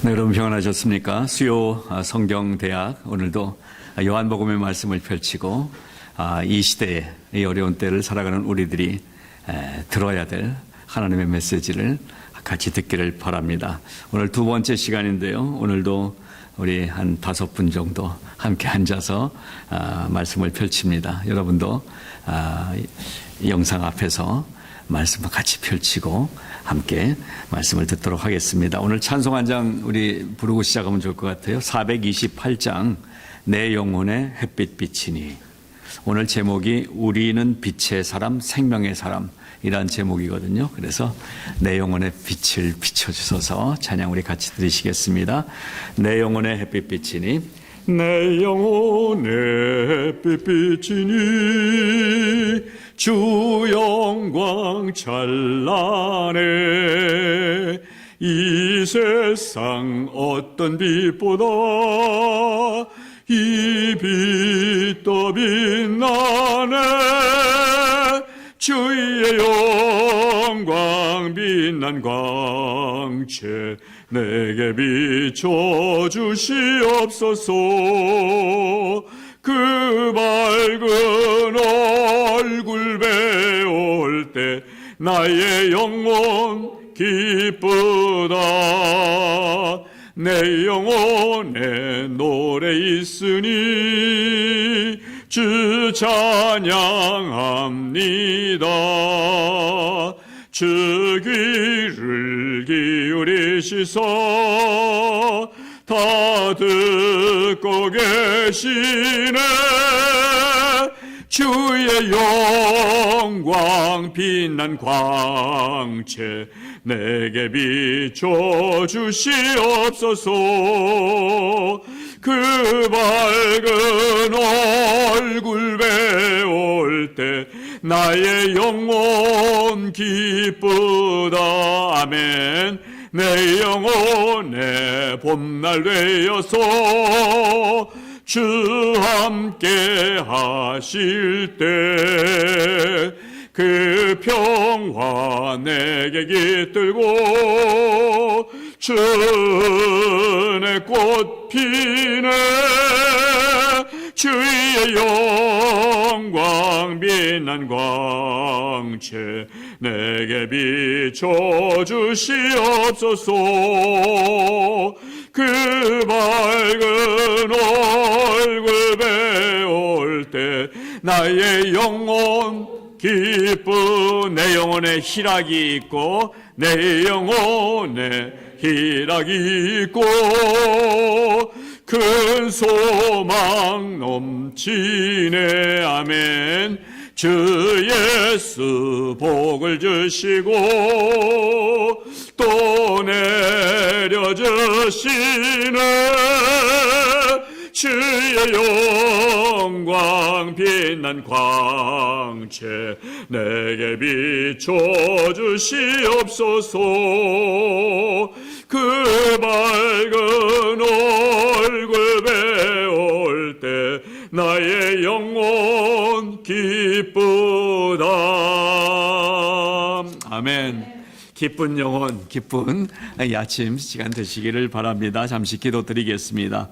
네, 여러분 평안하셨습니까? 수요 성경대학 오늘도 요한복음의 말씀을 펼치고 이 시대에 이 어려운 때를 살아가는 우리들이 들어야 될 하나님의 메시지를 같이 듣기를 바랍니다. 오늘 두 번째 시간인데요. 오늘도 우리 한 5분 정도 함께 앉아서 말씀을 펼칩니다. 여러분도 영상 앞에서 말씀을 같이 펼치고 함께 말씀을 듣도록 하겠습니다. 오늘 찬송 한 장 우리 부르고 시작하면 좋을 것 같아요. 428장 내 영혼의 햇빛 비치니. 오늘 제목이 우리는 빛의 사람, 생명의 사람이란 제목이거든요. 그래서 내 영혼의 빛을 비춰주셔서 찬양 우리 같이 들으시겠습니다. 내 영혼의 햇빛 비치니. 내 영혼의 햇빛 비치니 주 영광 찬란해. 이 세상 어떤 빛보다 이 빛 더 빛나네. 주의 영광 빛난 광채 내게 비춰 주시옵소서. 그 밝은 얼굴 배울 때 나의 영혼 기쁘다. 내 영혼에 노래 있으니 주 찬양합니다. 주 귀를 기울이시소 다 듣고 계시네. 주의 영광 빛난 광채 내게 비춰 주시옵소서. 그 밝은 얼굴 배울 때 나의 영혼 기쁘다. 아멘. 내 영혼의 봄날 되어서 주 함께 하실 때 그 평화 내게 깃들고 주의 꽃 피네. 주의 영광 빛난 광채 내게 비춰 주시옵소서. 그 밝은 얼굴 배울 때 나의 영혼 기쁘. 내 영혼에 희락이 있고 내 영혼에 희락이 있고 큰 소망 넘치네. 아멘. 주 예수 복을 주시고 또 내려주시네. 주의 영광 빛난 광채 내게 비춰 주시옵소서. 그 밝은 얼굴 배울 때 나의 영혼 기쁘다. 아멘. 기쁜 영혼, 기쁜 아침 시간 되시기를 바랍니다. 잠시 기도 드리겠습니다.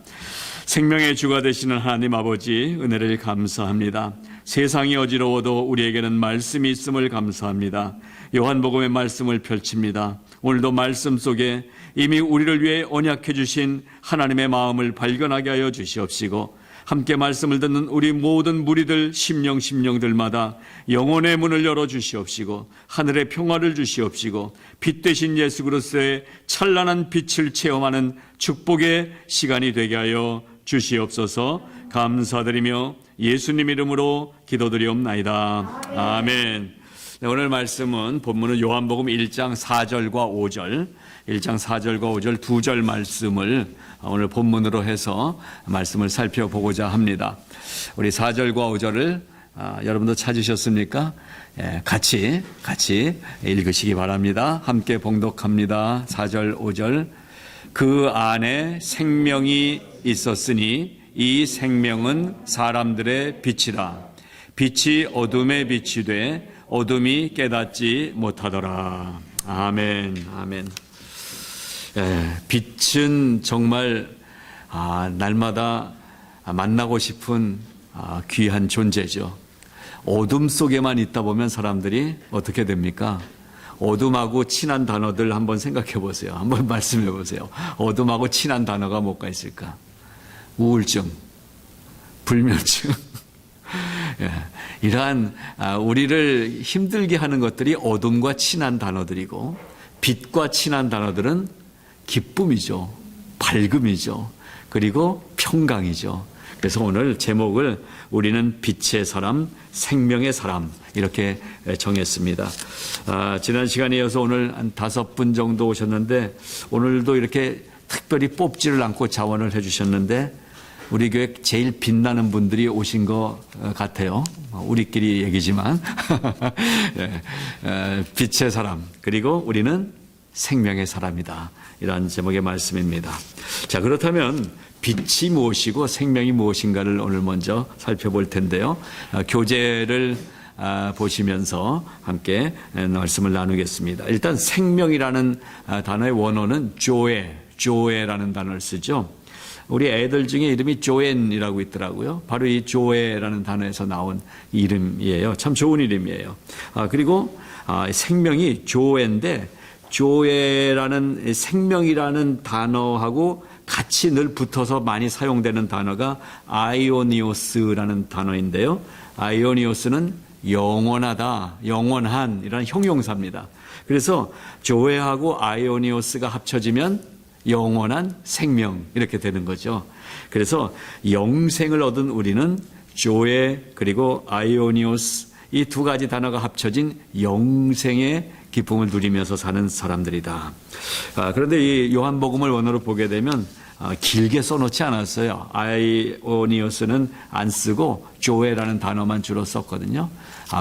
생명의 주가 되시는 하나님 아버지, 은혜를 감사합니다. 세상이 어지러워도 우리에게는 말씀이 있음을 감사합니다. 요한복음의 말씀을 펼칩니다. 오늘도 말씀 속에 이미 우리를 위해 언약해 주신 하나님의 마음을 발견하게 하여 주시옵시고, 함께 말씀을 듣는 우리 모든 무리들 심령들마다 영혼의 문을 열어 주시옵시고 하늘의 평화를 주시옵시고 빛 되신 예수 그리스도의 찬란한 빛을 체험하는 축복의 시간이 되게 하여 주시옵소서. 감사드리며 예수님 이름으로 기도드리옵나이다. 아멘. 네, 오늘 말씀은 본문은 요한복음 1장 4절과 5절, 1장 4절과 5절 두 절 말씀을 오늘 본문으로 해서 말씀을 살펴보고자 합니다. 우리 4절과 5절을 여러분도 찾으셨습니까? 같이 읽으시기 바랍니다. 함께 봉독합니다. 4절 5절. 그 안에 생명이 있었으니 이 생명은 사람들의 빛이라. 빛이 어둠에 빛이 돼 어둠이 깨닫지 못하더라. 아멘. 아멘. 빛은 정말 날마다 만나고 싶은 귀한 존재죠. 어둠 속에만 있다 보면 사람들이 어떻게 됩니까? 어둠하고 친한 단어들 한번 생각해 보세요. 한번 말씀해 보세요. 어둠하고 친한 단어가 뭐가 있을까? 우울증, 불면증. 이러한 우리를 힘들게 하는 것들이 어둠과 친한 단어들이고, 빛과 친한 단어들은 기쁨이죠. 밝음이죠. 그리고 평강이죠. 그래서 오늘 제목을 우리는 빛의 사람, 생명의 사람 이렇게 정했습니다. 지난 시간에 이어서 오늘 한 5분 정도 오셨는데, 오늘도 이렇게 특별히 뽑지를 않고 자원을 해주셨는데, 우리 교회 제일 빛나는 분들이 오신 것 같아요. 우리끼리 얘기지만 빛의 사람, 그리고 우리는 생명의 사람이다. 이런 제목의 말씀입니다. 자, 그렇다면 빛이 무엇이고 생명이 무엇인가를 오늘 먼저 살펴볼 텐데요. 교재를 보시면서 함께 말씀을 나누겠습니다. 일단 생명이라는 단어의 원어는 조에라는 단어를 쓰죠. 우리 애들 중에 이름이 조앤이라고 있더라고요. 바로 이 조에라는 단어에서 나온 이름이에요. 참 좋은 이름이에요. 그리고 생명이 조앤데, 조에라는 생명이라는 단어하고 같이 늘 붙어서 많이 사용되는 단어가 아이오니오스라는 단어인데요. 아이오니오스는 영원하다, 영원한 이런 형용사입니다. 그래서 조에하고 아이오니오스가 합쳐지면 영원한 생명 이렇게 되는 거죠. 그래서 영생을 얻은 우리는 조에 그리고 아이오니오스 이 두 가지 단어가 합쳐진 영생의 기쁨을 누리면서 사는 사람들이다. 그런데 이 요한복음을 원어로 보게 되면 길게 써놓지 않았어요. 아이오니오스는 안 쓰고 조에라는 단어만 주로 썼거든요.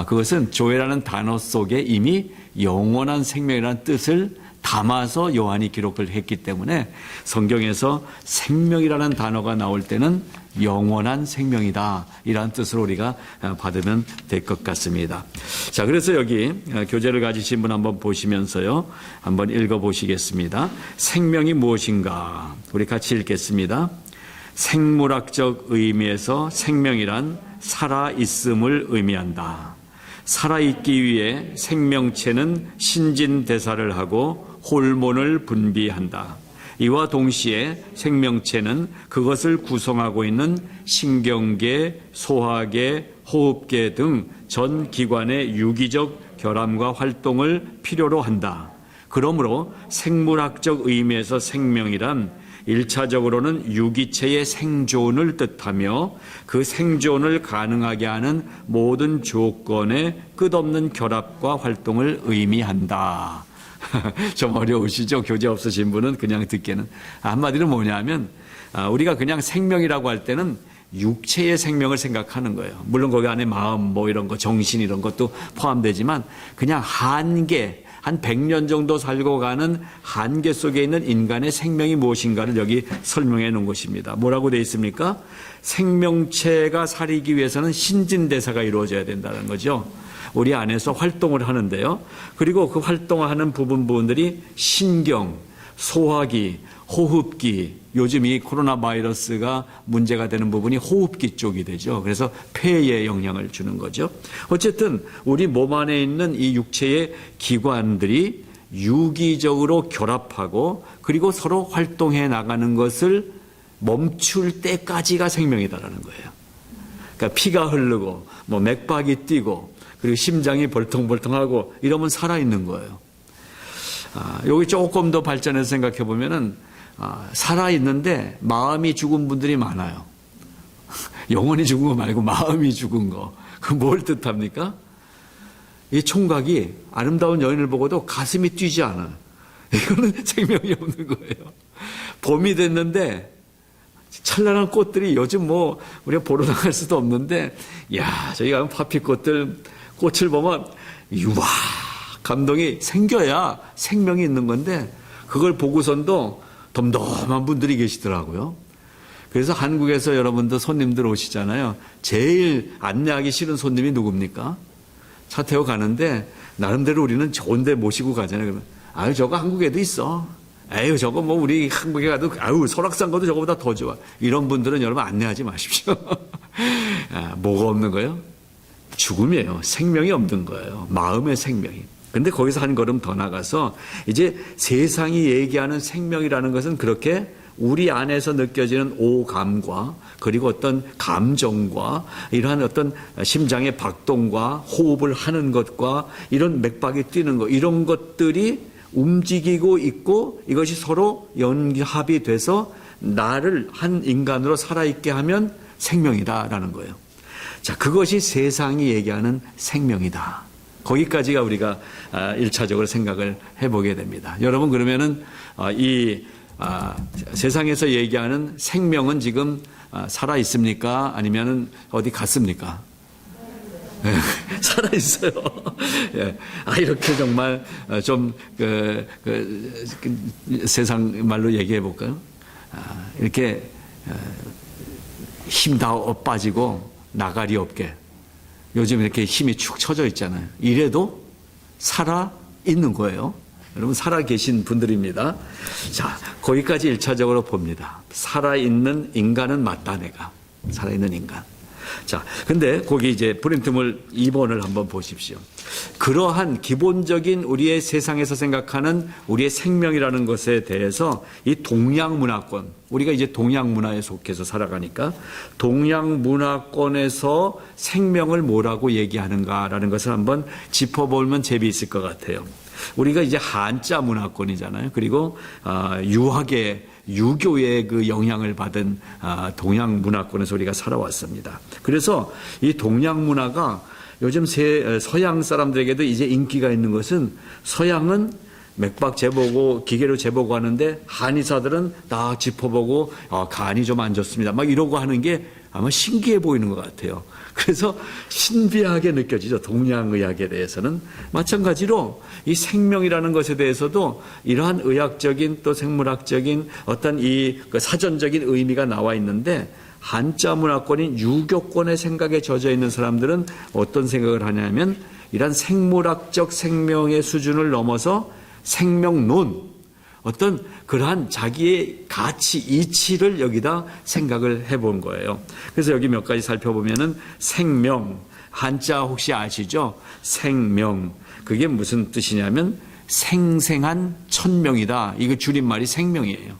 그것은 조에라는 단어 속에 이미 영원한 생명이라는 뜻을 담아서 요한이 기록을 했기 때문에 성경에서 생명이라는 단어가 나올 때는 영원한 생명이다, 이런 뜻으로 우리가 받으면 될 것 같습니다. 자, 그래서 여기 교재를 가지신 분 한번 보시면서요, 한번 읽어보시겠습니다. 생명이 무엇인가? 우리 같이 읽겠습니다. 생물학적 의미에서 생명이란 살아있음을 의미한다. 살아있기 위해 생명체는 신진대사를 하고 호르몬을 분비한다. 이와 동시에 생명체는 그것을 구성하고 있는 신경계, 소화계, 호흡계 등 전 기관의 유기적 결함과 활동을 필요로 한다. 그러므로 생물학적 의미에서 생명이란 1차적으로는 유기체의 생존을 뜻하며 그 생존을 가능하게 하는 모든 조건의 끝없는 결합과 활동을 의미한다. 좀 어려우시죠? 교재 없으신 분은 그냥 듣기에는. 한마디로 뭐냐면 우리가 그냥 생명이라고 할 때는 육체의 생명을 생각하는 거예요. 물론 거기 안에 마음 뭐 이런 거, 정신 이런 것도 포함되지만 그냥 한계, 한 100년 정도 살고 가는 한계 속에 있는 인간의 생명이 무엇인가를 여기 설명해 놓은 것입니다. 뭐라고 되어 있습니까? 생명체가 살기 위해서는 신진대사가 이루어져야 된다는 거죠. 우리 안에서 활동을 하는데요. 그리고 그 활동하는 부분들이 신경, 소화기, 호흡기, 요즘 이 코로나 바이러스가 문제가 되는 부분이 호흡기 쪽이 되죠. 그래서 폐에 영향을 주는 거죠. 어쨌든 우리 몸 안에 있는 이 육체의 기관들이 유기적으로 결합하고 그리고 서로 활동해 나가는 것을 멈출 때까지가 생명이다라는 거예요. 그러니까 피가 흐르고 뭐 맥박이 뛰고 그리고 심장이 벌통벌통하고 이러면 살아있는 거예요. 여기 조금 더 발전해서 생각해 보면은 살아있는데 마음이 죽은 분들이 많아요. 영혼이 죽은 거 말고 마음이 죽은 거. 그 뭘 뜻합니까? 이 총각이 아름다운 여인을 보고도 가슴이 뛰지 않아요. 이거는 생명이 없는 거예요. 봄이 됐는데 찬란한 꽃들이 요즘 뭐 우리가 보러 나갈 수도 없는데, 야, 저기 가면 파피꽃들 꽃을 보면 와 감동이 생겨야 생명이 있는 건데 그걸 보고선도 덤덤한 분들이 계시더라고요. 그래서 한국에서 여러분들 손님들 오시잖아요. 제일 안내하기 싫은 손님이 누굽니까? 차 태워 가는데 나름대로 우리는 좋은 데 모시고 가잖아요. 그러면 아유 저거 한국에도 있어. 에휴, 저거 뭐 우리 한국에 가도, 아유, 설악산 가도 저거보다 더 좋아. 이런 분들은 여러분 안내하지 마십시오. 뭐가 없는 거예요? 죽음이에요. 생명이 없는 거예요. 마음의 생명이. 근데 거기서 한 걸음 더 나가서 이제 세상이 얘기하는 생명이라는 것은 그렇게 우리 안에서 느껴지는 오감과 그리고 어떤 감정과 이러한 어떤 심장의 박동과 호흡을 하는 것과 이런 맥박이 뛰는 것, 이런 것들이 움직이고 있고 이것이 서로 연합이 돼서 나를 한 인간으로 살아있게 하면 생명이다라는 거예요. 자, 그것이 세상이 얘기하는 생명이다. 거기까지가 우리가 1차적으로 생각을 해보게 됩니다. 여러분, 그러면은 세상에서 얘기하는 생명은 지금 살아 있습니까? 아니면은 어디 갔습니까? 네, 살아 있어요. 예. 이렇게 정말 좀 세상 말로 얘기해 볼까요? 이렇게 힘 다 빠지고 나가리 없게 요즘 이렇게 힘이 축 처져 있잖아요. 이래도 살아 있는 거예요. 여러분, 살아 계신 분들입니다. 자, 거기까지 1차적으로 봅니다. 살아있는 인간은 맞다, 내가. 살아있는 인간. 자, 근데 거기 이제 브린트물 2번을 한번 보십시오. 그러한 기본적인 우리의 세상에서 생각하는 우리의 생명이라는 것에 대해서 이 동양 문화권, 우리가 이제 동양 문화에 속해서 살아가니까 동양 문화권에서 생명을 뭐라고 얘기하는가라는 것을 한번 짚어보면 재미있을 것 같아요. 우리가 이제 한자 문화권이잖아요. 그리고 유교의 그 영향을 받은 동양 문화권에서 우리가 살아왔습니다. 그래서 이 동양 문화가 요즘 서양 사람들에게도 이제 인기가 있는 것은, 서양은 맥박 재보고 기계로 재보고 하는데 한의사들은 딱 짚어보고 간이 좀 안 좋습니다 막 이러고 하는 게 아마 신기해 보이는 것 같아요. 그래서 신비하게 느껴지죠. 동양의학에 대해서는. 마찬가지로 이 생명이라는 것에 대해서도 이러한 의학적인 또 생물학적인 어떤 이 사전적인 의미가 나와 있는데, 한자 문화권인 유교권의 생각에 젖어 있는 사람들은 어떤 생각을 하냐면, 이러한 생물학적 생명의 수준을 넘어서 생명론, 어떤 그러한 자기의 가치, 이치를 여기다 생각을 해본 거예요. 그래서 여기 몇 가지 살펴보면은 생명, 한자 혹시 아시죠? 생명. 그게 무슨 뜻이냐면 생생한 천명이다. 이거 줄임말이 생명이에요.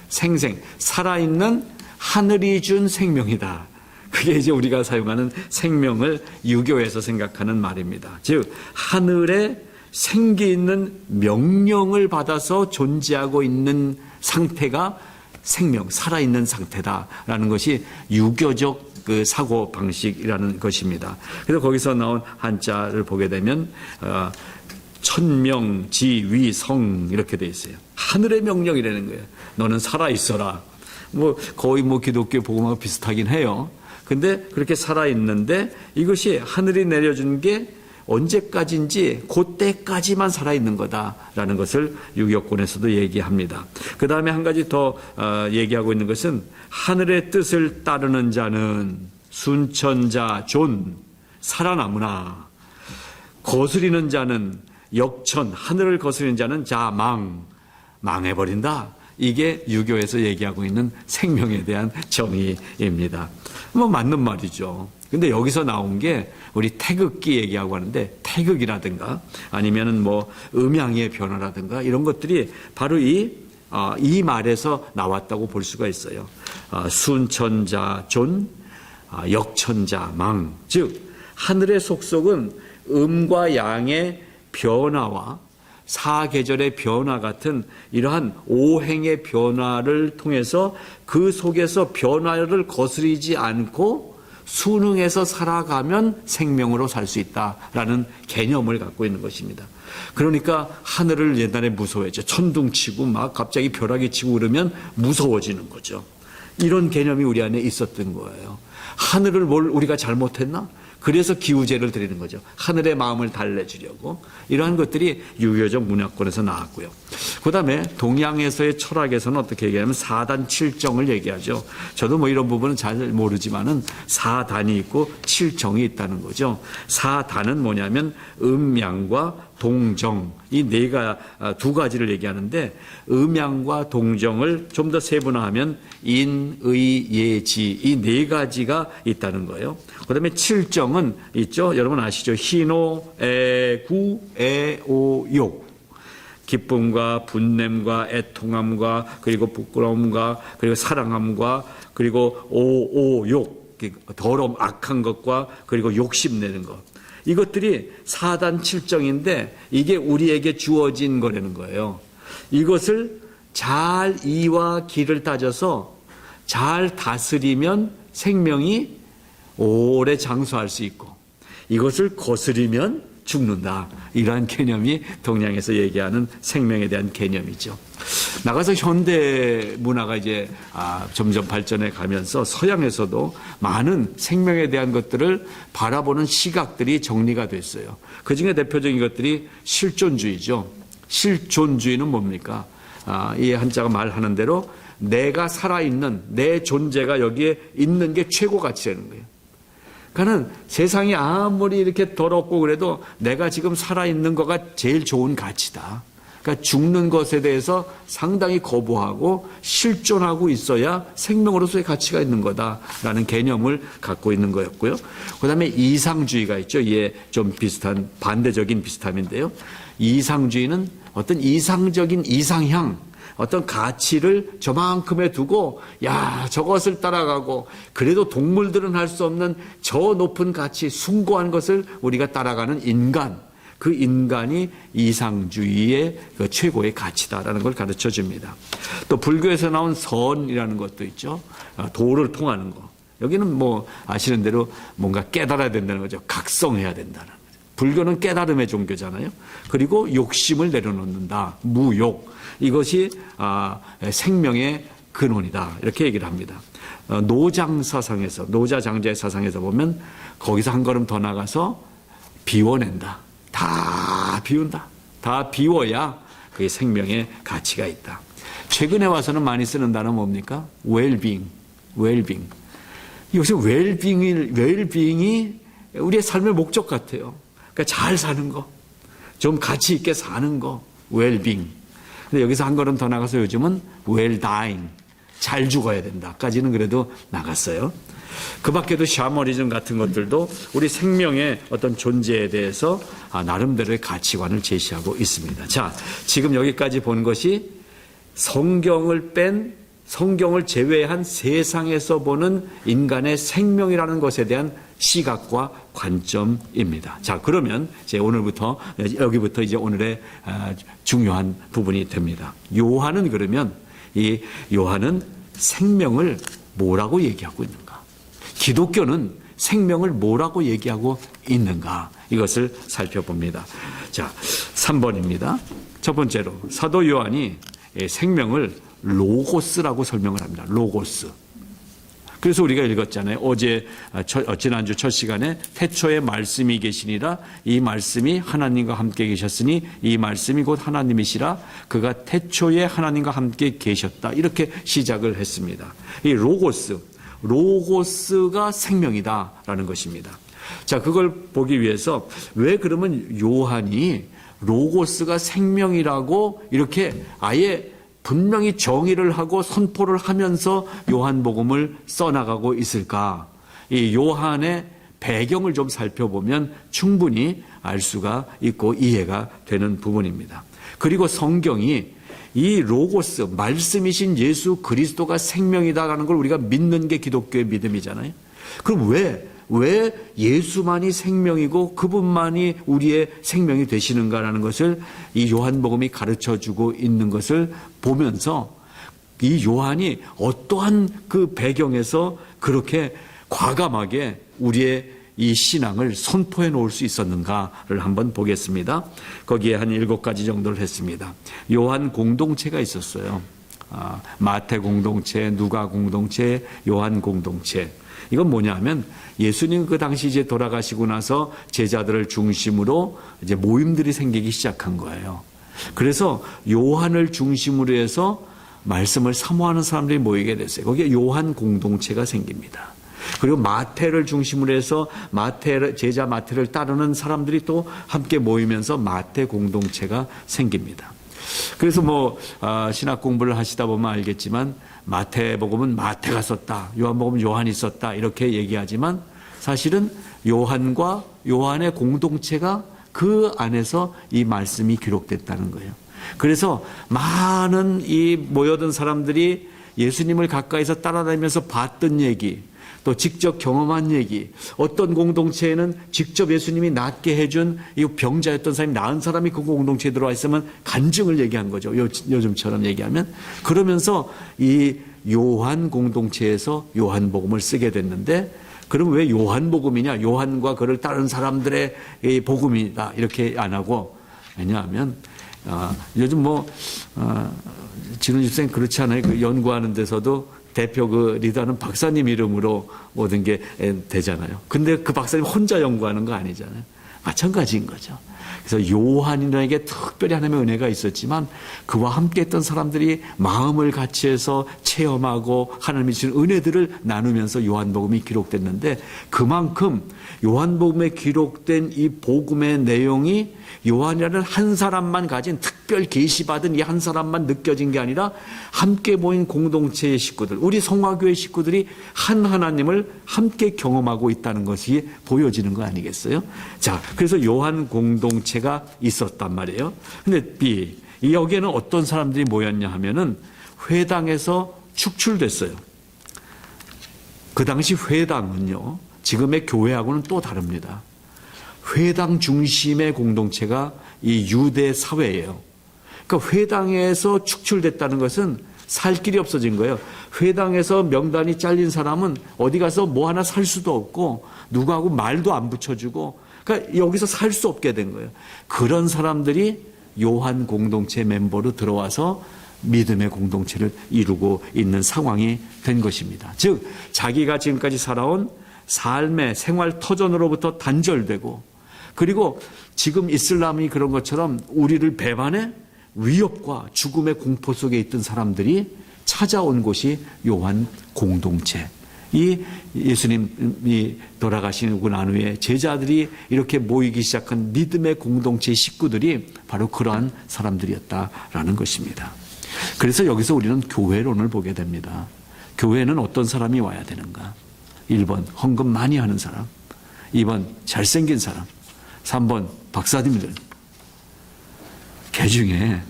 생생, 살아있는 하늘이 준 생명이다. 그게 이제 우리가 사용하는 생명을 유교에서 생각하는 말입니다. 즉, 하늘에 생기 있는 명령을 받아서 존재하고 있는 상태가 생명, 살아있는 상태다라는 것이 유교적 그 사고 방식이라는 것입니다. 그래서 거기서 나온 한자를 보게 되면 천명, 지, 위, 성 이렇게 돼 있어요. 하늘의 명령이라는 거예요. 너는 살아있어라. 뭐 거의 뭐 기독교 복음하고 비슷하긴 해요. 근데 그렇게 살아있는데 이것이 하늘이 내려준 게 언제까지인지 그때까지만 살아있는 거다라는 것을 유교권에서도 얘기합니다. 그 다음에 한 가지 더 얘기하고 있는 것은, 하늘의 뜻을 따르는 자는 순천자 존, 살아나무나, 거스리는 자는 역천, 하늘을 거스리는 자는 자망, 망해버린다. 이게 유교에서 얘기하고 있는 생명에 대한 정의입니다. 뭐 맞는 말이죠. 근데 여기서 나온 게 우리 태극기 얘기하고 하는데, 태극이라든가 아니면은 뭐 음양의 변화라든가 이런 것들이 바로 이 말에서 나왔다고 볼 수가 있어요. 순천자 존, 역천자 망. 즉, 하늘의 속속은 음과 양의 변화와 사계절의 변화 같은 이러한 오행의 변화를 통해서 그 속에서 변화를 거스리지 않고 순응해서 살아가면 생명으로 살 수 있다라는 개념을 갖고 있는 것입니다. 그러니까 하늘을 옛날에 무서워했죠. 천둥치고 막 갑자기 벼락이 치고 그러면 무서워지는 거죠. 이런 개념이 우리 안에 있었던 거예요. 하늘을 뭘 우리가 잘못했나? 그래서 기우제를 드리는 거죠. 하늘의 마음을 달래주려고. 이러한 것들이 유교적 문화권에서 나왔고요. 그 다음에 동양에서의 철학에서는 어떻게 얘기하냐면 사단 칠정을 얘기하죠. 저도 뭐 이런 부분은 잘 모르지만은 사단이 있고 칠정이 있다는 거죠. 사단은 뭐냐면 음양과 동정, 이 두 가지를 얘기하는데, 음양과 동정을 좀 더 세분화하면 인, 의, 예, 지, 이 네 가지가 있다는 거예요. 그 다음에 칠정은 있죠. 여러분 아시죠? 희노, 구, 오, 욕. 기쁨과 분냄과 애통함과 그리고 부끄러움과 그리고 사랑함과 그리고 욕, 더러움, 악한 것과 그리고 욕심내는 것. 이것들이 사단 칠정인데 이게 우리에게 주어진 거라는 거예요. 이것을 잘 이와 기를 따져서 잘 다스리면 생명이 오래 장수할 수 있고, 이것을 거스리면 죽는다. 이러한 개념이 동양에서 얘기하는 생명에 대한 개념이죠. 나가서 현대 문화가 이제 점점 발전해 가면서 서양에서도 많은 생명에 대한 것들을 바라보는 시각들이 정리가 됐어요. 그 중에 대표적인 것들이 실존주의죠. 실존주의는 뭡니까? 이 한자가 말하는 대로 내가 살아있는 내 존재가 여기에 있는 게 최고 가치라는 거예요. 그러니까 세상이 아무리 이렇게 더럽고 그래도 내가 지금 살아있는 거가 제일 좋은 가치다. 그러니까 죽는 것에 대해서 상당히 거부하고 실존하고 있어야 생명으로서의 가치가 있는 거다라는 개념을 갖고 있는 거였고요. 그다음에 이상주의가 있죠. 이에 좀 비슷한 반대적인 비슷함인데요. 이상주의는 어떤 이상적인 이상향, 어떤 가치를 저만큼에 두고 저것을 따라가고, 그래도 동물들은 할 수 없는 저 높은 가치, 숭고한 것을 우리가 따라가는 인간, 그 인간이 이상주의의 그 최고의 가치다라는 걸 가르쳐 줍니다. 또 불교에서 나온 선이라는 것도 있죠. 도를 통하는 거. 여기는 뭐 아시는 대로 뭔가 깨달아야 된다는 거죠. 각성해야 된다는 거죠. 불교는 깨달음의 종교잖아요. 그리고 욕심을 내려놓는다. 무욕. 이것이 생명의 근원이다. 이렇게 얘기를 합니다. 노장 사상에서, 노자장자의 사상에서 보면 거기서 한 걸음 더 나가서 비워낸다. 다 비운다. 다 비워야 그게 생명의 가치가 있다. 최근에 와서는 많이 쓰는 단어 뭡니까? 웰빙. 요새 웰빙이 우리의 삶의 목적 같아요. 그러니까 잘 사는 거, 좀 가치 있게 사는 거, 웰빙. 근데 여기서 한 걸음 더 나가서 요즘은 웰다잉, 잘 죽어야 된다까지는 그래도 나갔어요. 그 밖에도 샤머니즘 같은 것들도 우리 생명의 어떤 존재에 대해서 나름대로의 가치관을 제시하고 있습니다. 자, 지금 여기까지 본 것이 성경을 제외한 세상에서 보는 인간의 생명이라는 것에 대한 시각과 관점입니다. 자, 그러면 이제 여기부터 이제 오늘의 중요한 부분이 됩니다. 요한은 생명을 뭐라고 얘기하고 있는가? 기독교는 생명을 뭐라고 얘기하고 있는가? 이것을 살펴봅니다. 자, 3번입니다. 첫 번째로 사도 요한이 생명을 로고스라고 설명을 합니다. 로고스. 그래서 우리가 읽었잖아요. 지난주 첫 시간에 태초에 말씀이 계시니라, 이 말씀이 하나님과 함께 계셨으니 이 말씀이 곧 하나님이시라, 그가 태초에 하나님과 함께 계셨다. 이렇게 시작을 했습니다. 이 로고스가 생명이다라는 것입니다. 자, 그걸 보기 위해서 왜 그러면 요한이 로고스가 생명이라고 이렇게 아예 분명히 정의를 하고 선포를 하면서 요한복음을 써나가고 있을까? 이 요한의 배경을 좀 살펴보면 충분히 알 수가 있고 이해가 되는 부분입니다. 그리고 성경이 이 로고스, 말씀이신 예수 그리스도가 생명이다라는 걸 우리가 믿는 게 기독교의 믿음이잖아요. 그럼 왜 예수만이 생명이고 그분만이 우리의 생명이 되시는가라는 것을 이 요한복음이 가르쳐주고 있는 것을 보면서 이 요한이 어떠한 그 배경에서 그렇게 과감하게 우리의 이 신앙을 선포해 놓을 수 있었는가를 한번 보겠습니다. 거기에 한 7가지 정도를 했습니다. 요한 공동체가 있었어요. 마태 공동체, 누가 공동체, 요한 공동체. 이건 뭐냐 하면 예수님 그 당시 이제 돌아가시고 나서 제자들을 중심으로 이제 모임들이 생기기 시작한 거예요. 그래서 요한을 중심으로 해서 말씀을 사모하는 사람들이 모이게 됐어요. 거기에 요한 공동체가 생깁니다. 그리고 마태를 중심으로 해서 제자 마태를 따르는 사람들이 또 함께 모이면서 마태 공동체가 생깁니다. 그래서 신학 공부를 하시다 보면 알겠지만 마태복음은 마태가 썼다, 요한복음은 요한이 썼다 이렇게 얘기하지만 사실은 요한과 요한의 공동체가 그 안에서 이 말씀이 기록됐다는 거예요. 그래서 많은 이 모여든 사람들이 예수님을 가까이서 따라다니면서 봤던 얘기, 또 직접 경험한 얘기, 어떤 공동체에는 직접 예수님이 낫게 해준 이 병자였던 사람이 나은 사람이 그 공동체에 들어와 있으면 간증을 얘기한 거죠. 요즘처럼 얘기하면. 그러면서 이 요한 공동체에서 요한복음을 쓰게 됐는데, 그럼 왜 요한복음이냐? 요한과 그를 따른 사람들의 이 복음이다 이렇게 안 하고, 왜냐하면 요즘 진훈 집생 그렇지 않아요? 그 연구하는 데서도 대표 그 리더는 박사님 이름으로 모든 게 되잖아요. 근데 그 박사님 혼자 연구하는 거 아니잖아요. 마찬가지인 거죠. 그래서 요한에게 특별히 하나님의 은혜가 있었지만 그와 함께 했던 사람들이 마음을 같이 해서 체험하고 하나님이 주신 은혜들을 나누면서 요한복음이 기록됐는데, 그만큼 요한복음에 기록된 이 복음의 내용이 요한이라는 한 사람만 가진 특별 계시받은 이 한 사람만 느껴진 게 아니라 함께 모인 공동체의 식구들, 우리 성화교회 식구들이 한 하나님을 함께 경험하고 있다는 것이 보여지는 거 아니겠어요? 자, 그래서 요한 공동체가 있었단 말이에요. 근데 여기에는 어떤 사람들이 모였냐 하면은 회당에서 축출됐어요. 그 당시 회당은요, 지금의 교회하고는 또 다릅니다. 회당 중심의 공동체가 이 유대 사회예요. 그러니까 회당에서 축출됐다는 것은 살 길이 없어진 거예요. 회당에서 명단이 잘린 사람은 어디 가서 뭐 하나 살 수도 없고 누구하고 말도 안 붙여주고, 그러니까 여기서 살 수 없게 된 거예요. 그런 사람들이 요한 공동체 멤버로 들어와서 믿음의 공동체를 이루고 있는 상황이 된 것입니다. 즉 자기가 지금까지 살아온 삶의 생활 터전으로부터 단절되고, 그리고 지금 이슬람이 그런 것처럼 우리를 배반해 위협과 죽음의 공포 속에 있던 사람들이 찾아온 곳이 요한 공동체. 이 예수님이 돌아가시고 난 후에 제자들이 이렇게 모이기 시작한 믿음의 공동체의 식구들이 바로 그러한 사람들이었다라는 것입니다. 그래서 여기서 우리는 교회론을 보게 됩니다. 교회는 어떤 사람이 와야 되는가? 1번 헌금 많이 하는 사람, 2번 잘생긴 사람, 3번 박사님들. 개 중에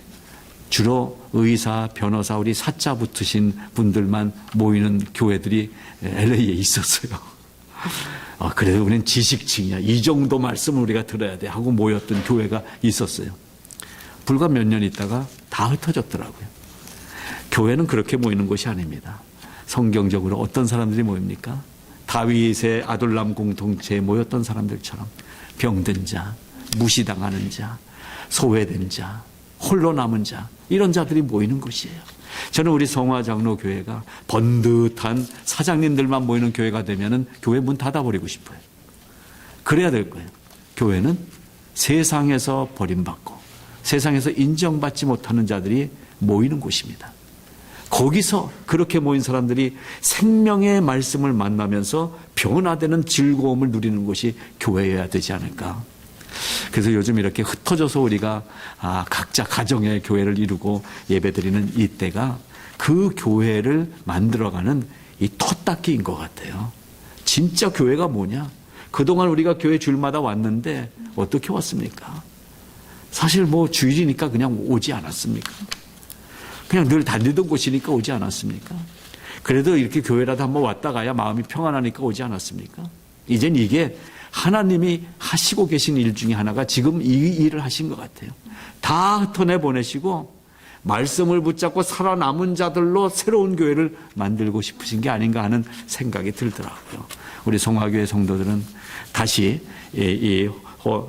주로 의사, 변호사, 우리 사자 붙으신 분들만 모이는 교회들이 LA에 있었어요. 그래도 우리는 지식층이야, 이 정도 말씀을 우리가 들어야 돼 하고 모였던 교회가 있었어요. 불과 몇 년 있다가 다 흩어졌더라고요. 교회는 그렇게 모이는 곳이 아닙니다. 성경적으로 어떤 사람들이 모입니까? 다윗의 아둘람 공동체에 모였던 사람들처럼 병든 자, 무시당하는 자, 소외된 자, 홀로 남은 자, 이런 자들이 모이는 곳이에요. 저는 우리 성화장로교회가 번듯한 사장님들만 모이는 교회가 되면은 교회 문 닫아버리고 싶어요. 그래야 될 거예요. 교회는 세상에서 버림받고 세상에서 인정받지 못하는 자들이 모이는 곳입니다. 거기서 그렇게 모인 사람들이 생명의 말씀을 만나면서 변화되는 즐거움을 누리는 곳이 교회여야 되지 않을까. 그래서 요즘 이렇게 흩어져서 우리가 각자 가정의 교회를 이루고 예배드리는 이때가 그 교회를 만들어가는 이 토닦이인 것 같아요. 진짜 교회가 뭐냐? 그동안 우리가 교회 주일마다 왔는데 어떻게 왔습니까? 사실 주일이니까 그냥 오지 않았습니까? 그냥 늘 다니던 곳이니까 오지 않았습니까? 그래도 이렇게 교회라도 한번 왔다 가야 마음이 평안하니까 오지 않았습니까? 이젠 이게 하나님이 하시고 계신 일 중에 하나가 지금 이 일을 하신 것 같아요. 다 흩어내 보내시고 말씀을 붙잡고 살아남은 자들로 새로운 교회를 만들고 싶으신 게 아닌가 하는 생각이 들더라고요. 우리 성화교회 성도들은 다시 이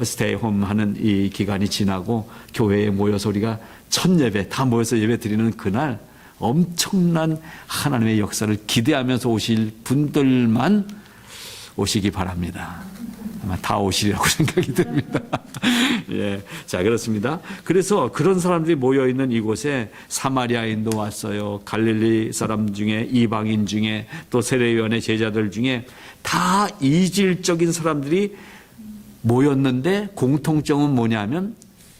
스테이 홈 하는 이 기간이 지나고 교회에 모여서 우리가 첫 예배 다 모여서 예배 드리는 그날 엄청난 하나님의 역사를 기대하면서 오실 분들만 오시기 바랍니다. 아마 다 오시리라고 생각이 듭니다. 예. 자, 그렇습니다. 그래서 그런 사람들이 모여있는 이곳에 사마리아인도 왔어요. 갈릴리 사람 중에, 이방인 중에, 또 세례요한의 제자들 중에 다 이질적인 사람들이 모였는데 공통점은 뭐냐면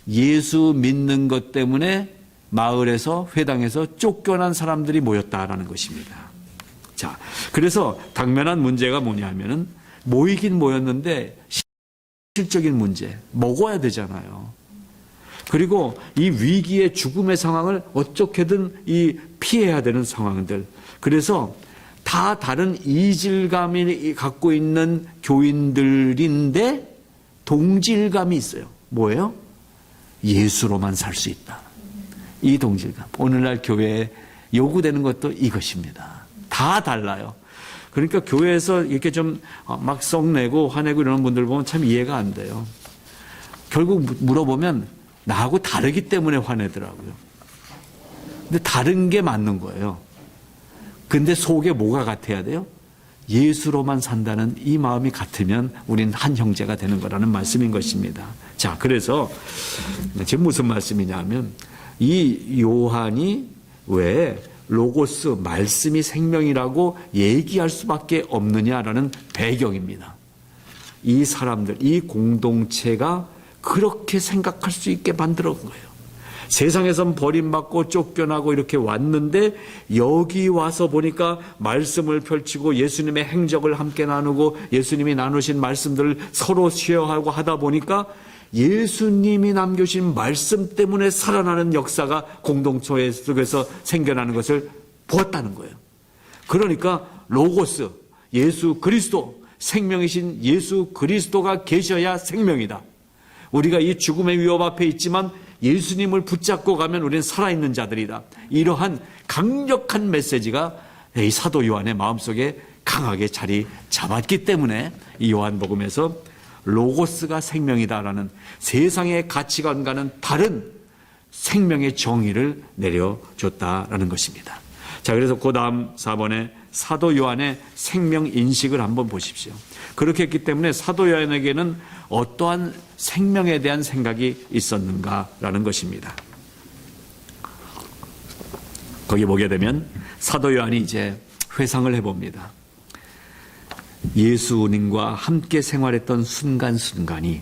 예수 믿는 것 때문에 마을에서, 회당에서 쫓겨난 사람들이 모였다라는 것입니다. 자, 그래서 당면한 문제가 뭐냐면은 모이긴 모였는데 실질적인 문제, 먹어야 되잖아요. 그리고 이 위기의 죽음의 상황을 어떻게든 피해야 되는 상황들. 그래서 다 다른 이질감이 갖고 있는 교인들인데 동질감이 있어요. 뭐예요? 예수로만 살 수 있다. 이 동질감. 오늘날 교회에 요구되는 것도 이것입니다. 다 달라요. 그러니까 교회에서 이렇게 좀 막 썩내고 화내고 이러는 분들 보면 참 이해가 안 돼요. 결국 물어보면 나하고 다르기 때문에 화내더라고요. 근데 다른 게 맞는 거예요. 근데 속에 뭐가 같아야 돼요? 예수로만 산다는 이 마음이 같으면 우린 한 형제가 되는 거라는 말씀인 것입니다. 자, 그래서 지금 무슨 말씀이냐면 이 요한이 왜 로고스, 말씀이 생명이라고 얘기할 수밖에 없느냐라는 배경입니다. 이 사람들, 이 공동체가 그렇게 생각할 수 있게 만들어 온 거예요. 세상에선 버림받고 쫓겨나고 이렇게 왔는데 여기 와서 보니까 말씀을 펼치고 예수님의 행적을 함께 나누고 예수님이 나누신 말씀들을 서로 쉐어하고 하다 보니까 예수님이 남겨주신 말씀 때문에 살아나는 역사가 공동체 속에서 생겨나는 것을 보았다는 거예요. 그러니까 로고스, 예수 그리스도, 생명이신 예수 그리스도가 계셔야 생명이다. 우리가 이 죽음의 위협 앞에 있지만 예수님을 붙잡고 가면 우리는 살아있는 자들이다. 이러한 강력한 메시지가 이 사도 요한의 마음속에 강하게 자리 잡았기 때문에 이 요한복음에서 로고스가 생명이다라는 세상의 가치관과는 다른 생명의 정의를 내려줬다라는 것입니다. 자, 그래서 그 다음 4번에 사도 요한의 생명 인식을 한번 보십시오. 그렇게 했기 때문에 사도 요한에게는 어떠한 생명에 대한 생각이 있었는가라는 것입니다. 거기 보게 되면 사도 요한이 이제 회상을 해봅니다. 예수님과 함께 생활했던 순간순간이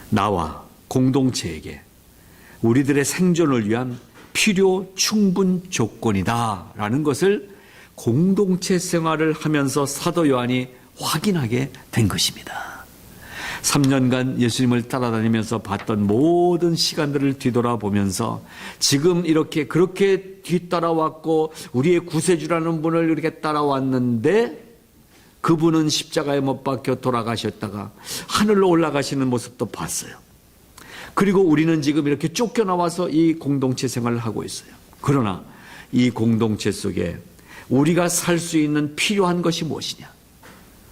나와 공동체에게 우리들의 생존을 위한 필요 충분 조건이다라는 것을 공동체 생활을 하면서 사도 요한이 확인하게 된 것입니다. 3년간 예수님을 따라다니면서 봤던 모든 시간들을 뒤돌아보면서 지금 이렇게 그렇게 뒤따라왔고 우리의 구세주라는 분을 이렇게 따라왔는데 그분은 십자가에 못 박혀 돌아가셨다가 하늘로 올라가시는 모습도 봤어요. 그리고 우리는 지금 이렇게 쫓겨나와서 이 공동체 생활을 하고 있어요. 그러나 이 공동체 속에 우리가 살 수 있는 필요한 것이 무엇이냐?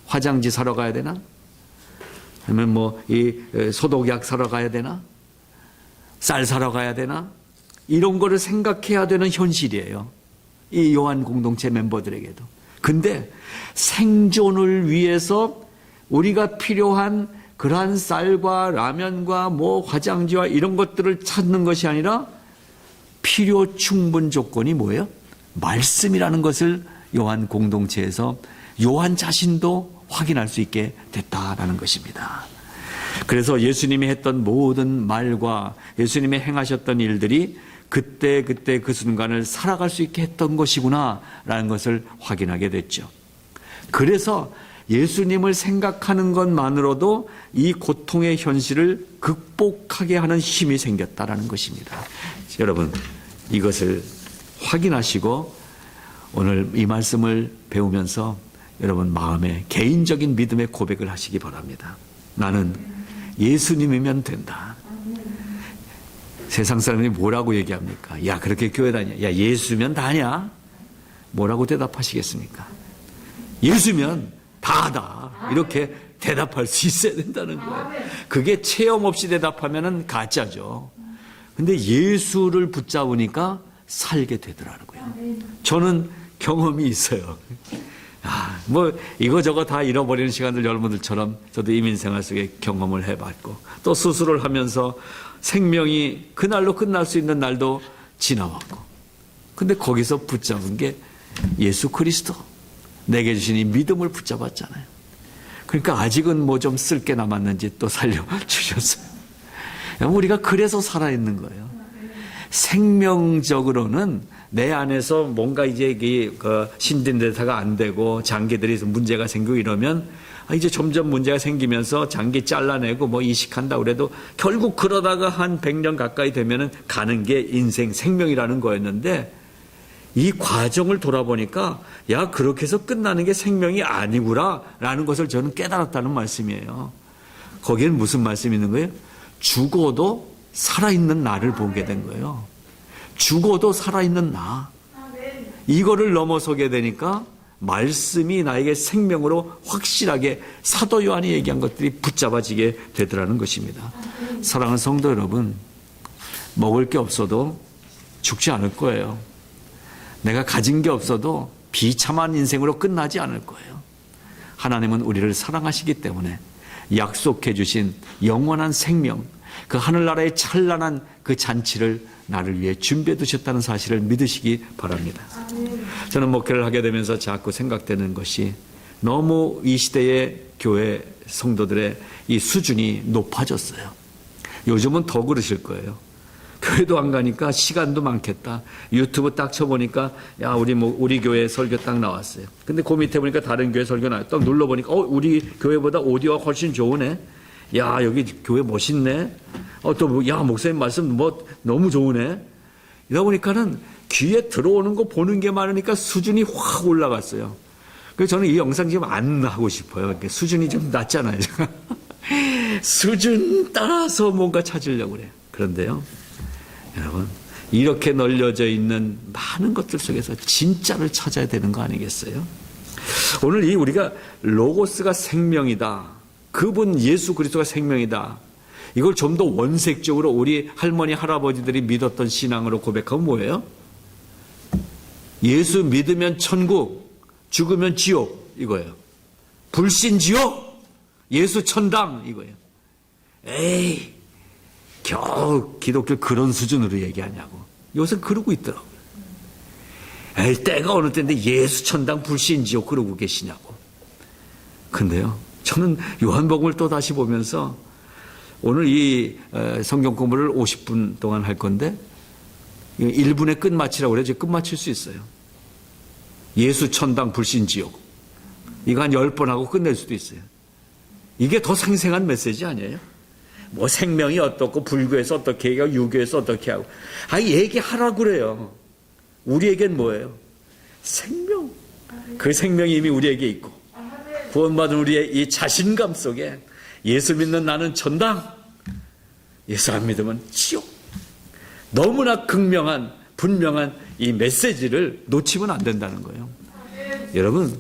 화장지 사러 가야 되나? 아니면 이 소독약 사러 가야 되나? 쌀 사러 가야 되나? 이런 거를 생각해야 되는 현실이에요. 이 요한 공동체 멤버들에게도. 근데 생존을 위해서 우리가 필요한 그러한 쌀과 라면과 화장지와 이런 것들을 찾는 것이 아니라 필요 충분 조건이 뭐예요? 말씀이라는 것을 요한 공동체에서 요한 자신도 확인할 수 있게 됐다라는 것입니다. 그래서 예수님이 했던 모든 말과 예수님이 행하셨던 일들이 그때 그 순간을 살아갈 수 있게 했던 것이구나라는 것을 확인하게 됐죠. 그래서 예수님을 생각하는 것만으로도 이 고통의 현실을 극복하게 하는 힘이 생겼다라는 것입니다. 여러분, 이것을 확인하시고 오늘 이 말씀을 배우면서 여러분 마음에 개인적인 믿음의 고백을 하시기 바랍니다. 나는 예수님이면 된다. 세상 사람이 뭐라고 얘기합니까? 야, 그렇게 교회 다녀. 야, 예수면 다냐? 뭐라고 대답하시겠습니까? 예수면 다다. 이렇게 대답할 수 있어야 된다는 거예요. 그게 체험 없이 대답하면은 가짜죠. 근데 예수를 붙잡으니까 살게 되더라고요. 저는 경험이 있어요. 뭐 이거저거 다 잃어버리는 시간들 여러분들처럼 저도 이민생활 속에 경험을 해봤고 또 수술을 하면서 생명이 그날로 끝날 수 있는 날도 지나왔고 근데 거기서 붙잡은 게 예수 그리스도 내게 주신 이 믿음을 붙잡았잖아요. 그러니까 아직은 뭐 좀 쓸 게 남았는지 또 살려주셨어요. 우리가 그래서 살아있는 거예요. 생명적으로는 내 안에서 뭔가 이제 그 신진대사가 안 되고 장기들이 문제가 생기고 이러면 이제 점점 문제가 생기면서 장기 잘라내고 뭐 이식한다 그래도 결국 그러다가 한 100년 가까이 되면은 가는 게 인생 생명이라는 거였는데 이 과정을 돌아보니까 야 그렇게 해서 끝나는 게 생명이 아니구나 라는 것을 저는 깨달았다는 말씀이에요. 거기엔 무슨 말씀이 있는 거예요? 죽어도 살아있는 나를 보게 된 거예요. 죽어도 살아있는 나. 이거를 넘어서게 되니까 말씀이 나에게 생명으로 확실하게 사도 요한이 얘기한 것들이 붙잡아지게 되더라는 것입니다. 사랑하는 성도 여러분, 먹을 게 없어도 죽지 않을 거예요. 내가 가진 게 없어도 비참한 인생으로 끝나지 않을 거예요. 하나님은 우리를 사랑하시기 때문에 약속해 주신 영원한 생명, 그 하늘나라의 찬란한 그 잔치를 나를 위해 준비해 두셨다는 사실을 믿으시기 바랍니다. 저는 목회를 하게 되면서 자꾸 생각되는 것이 너무 이 시대의 교회 성도들의 이 수준이 높아졌어요. 요즘은 더 그러실 거예요. 교회도 안 가니까 시간도 많겠다. 유튜브 딱 쳐보니까 야 우리 교회 설교 딱 나왔어요. 근데 그 밑에 보니까 다른 교회 설교 나왔어요. 딱 눌러보니까 우리 교회보다 오디오가 훨씬 좋으네. 야 여기 교회 멋있네. 또 야 목사님 말씀 뭐 너무 좋으네. 이러다 보니까는 귀에 들어오는 거 보는 게 많으니까 수준이 확 올라갔어요. 그래서 저는 이 영상 지금 안 하고 싶어요. 수준이 좀 낮잖아요. 수준 따라서 뭔가 찾으려고 그래요. 그런데요, 여러분 이렇게 널려져 있는 많은 것들 속에서 진짜를 찾아야 되는 거 아니겠어요? 오늘 이 우리가 로고스가 생명이다. 그분 예수 그리스도가 생명이다. 이걸 좀 더 원색적으로 우리 할머니 할아버지들이 믿었던 신앙으로 고백하면 뭐예요? 예수 믿으면 천국, 죽으면 지옥 이거예요. 불신 지옥, 예수 천당 이거예요. 에이, 겨우 기독교 그런 수준으로 얘기하냐고. 요새 그러고 있더라고요. 에이, 때가 어느 때인데 예수 천당 불신 지옥 그러고 계시냐고. 근데요, 저는 요한복음을 또 다시 보면서 오늘 이 성경 공부를 50분 동안 할 건데 1분에 끝마치라고 그래요. 끝마칠 수 있어요. 예수 천당 불신 지옥. 이거 한 10번 하고 끝낼 수도 있어요. 이게 더 생생한 메시지 아니에요? 뭐 생명이 어떻고 불교에서 어떻게 하고 유교에서 어떻게 하고. 얘기하라고 그래요. 우리에겐 뭐예요? 생명. 그 생명이 이미 우리에게 있고 구원받은 우리의 이 자신감 속에 예수 믿는 나는 천당, 예수 안 믿으면 지옥. 너무나 극명한 분명한 이 메시지를 놓치면 안 된다는 거예요. 여러분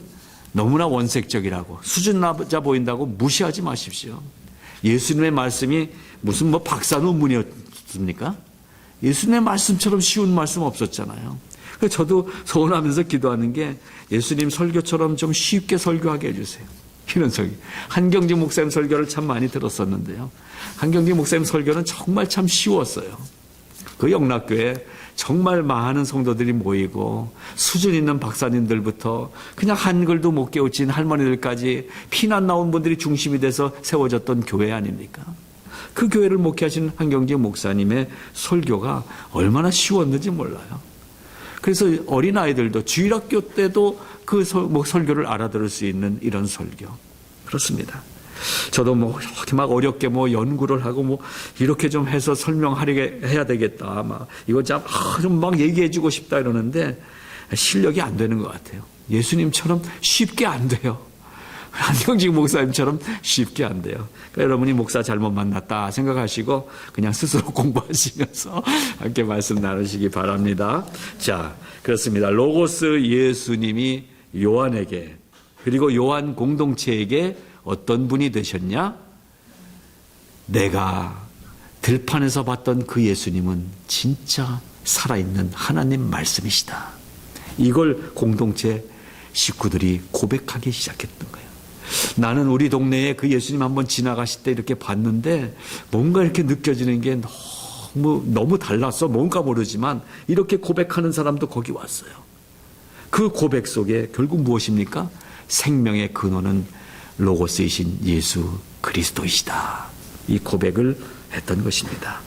너무나 원색적이라고 수준 낮아 보인다고 무시하지 마십시오. 예수님의 말씀이 무슨 뭐 박사 논문이었습니까? 예수님의 말씀처럼 쉬운 말씀 없었잖아요. 그래서 저도 소원하면서 기도하는 게 예수님 설교처럼 좀 쉽게 설교하게 해주세요. 이런 설교. 한경직 목사님 설교를 참 많이 들었었는데요. 한경직 목사님 설교는 정말 참 쉬웠어요. 그 영락교에 정말 많은 성도들이 모이고 수준 있는 박사님들부터 그냥 한글도 못 깨우친 할머니들까지 피난 나온 분들이 중심이 돼서 세워졌던 교회 아닙니까? 그 교회를 목회하신 한경직 목사님의 설교가 얼마나 쉬웠는지 몰라요. 그래서 어린아이들도 주일학교 때도 그 설교를 알아들을 수 있는 이런 설교. 그렇습니다. 저도 뭐 이렇게 막 어렵게 뭐 연구를 하고 뭐 이렇게 좀 해서 설명하게 해야 되겠다. 막 이거 좀 막 얘기해 주고 싶다 이러는데 실력이 안 되는 것 같아요. 예수님처럼 쉽게 안 돼요. 한경직 목사님처럼 쉽게 안 돼요. 그러니까 여러분이 목사 잘못 만났다 생각하시고 그냥 스스로 공부하시면서 함께 말씀 나누시기 바랍니다. 자, 그렇습니다. 로고스 예수님이 요한에게 그리고 요한 공동체에게 어떤 분이 되셨냐? 내가 들판에서 봤던 그 예수님은 진짜 살아있는 하나님 말씀이시다. 이걸 공동체 식구들이 고백하기 시작했던 거예요. 나는 우리 동네에 그 예수님 한번 지나가실 때 이렇게 봤는데 뭔가 이렇게 느껴지는 게 너무 달랐어. 뭔가 모르지만 이렇게 고백하는 사람도 거기 왔어요. 그 고백 속에 결국 무엇입니까? 생명의 근원은 로고스이신 예수 그리스도이시다. 이 고백을 했던 것입니다.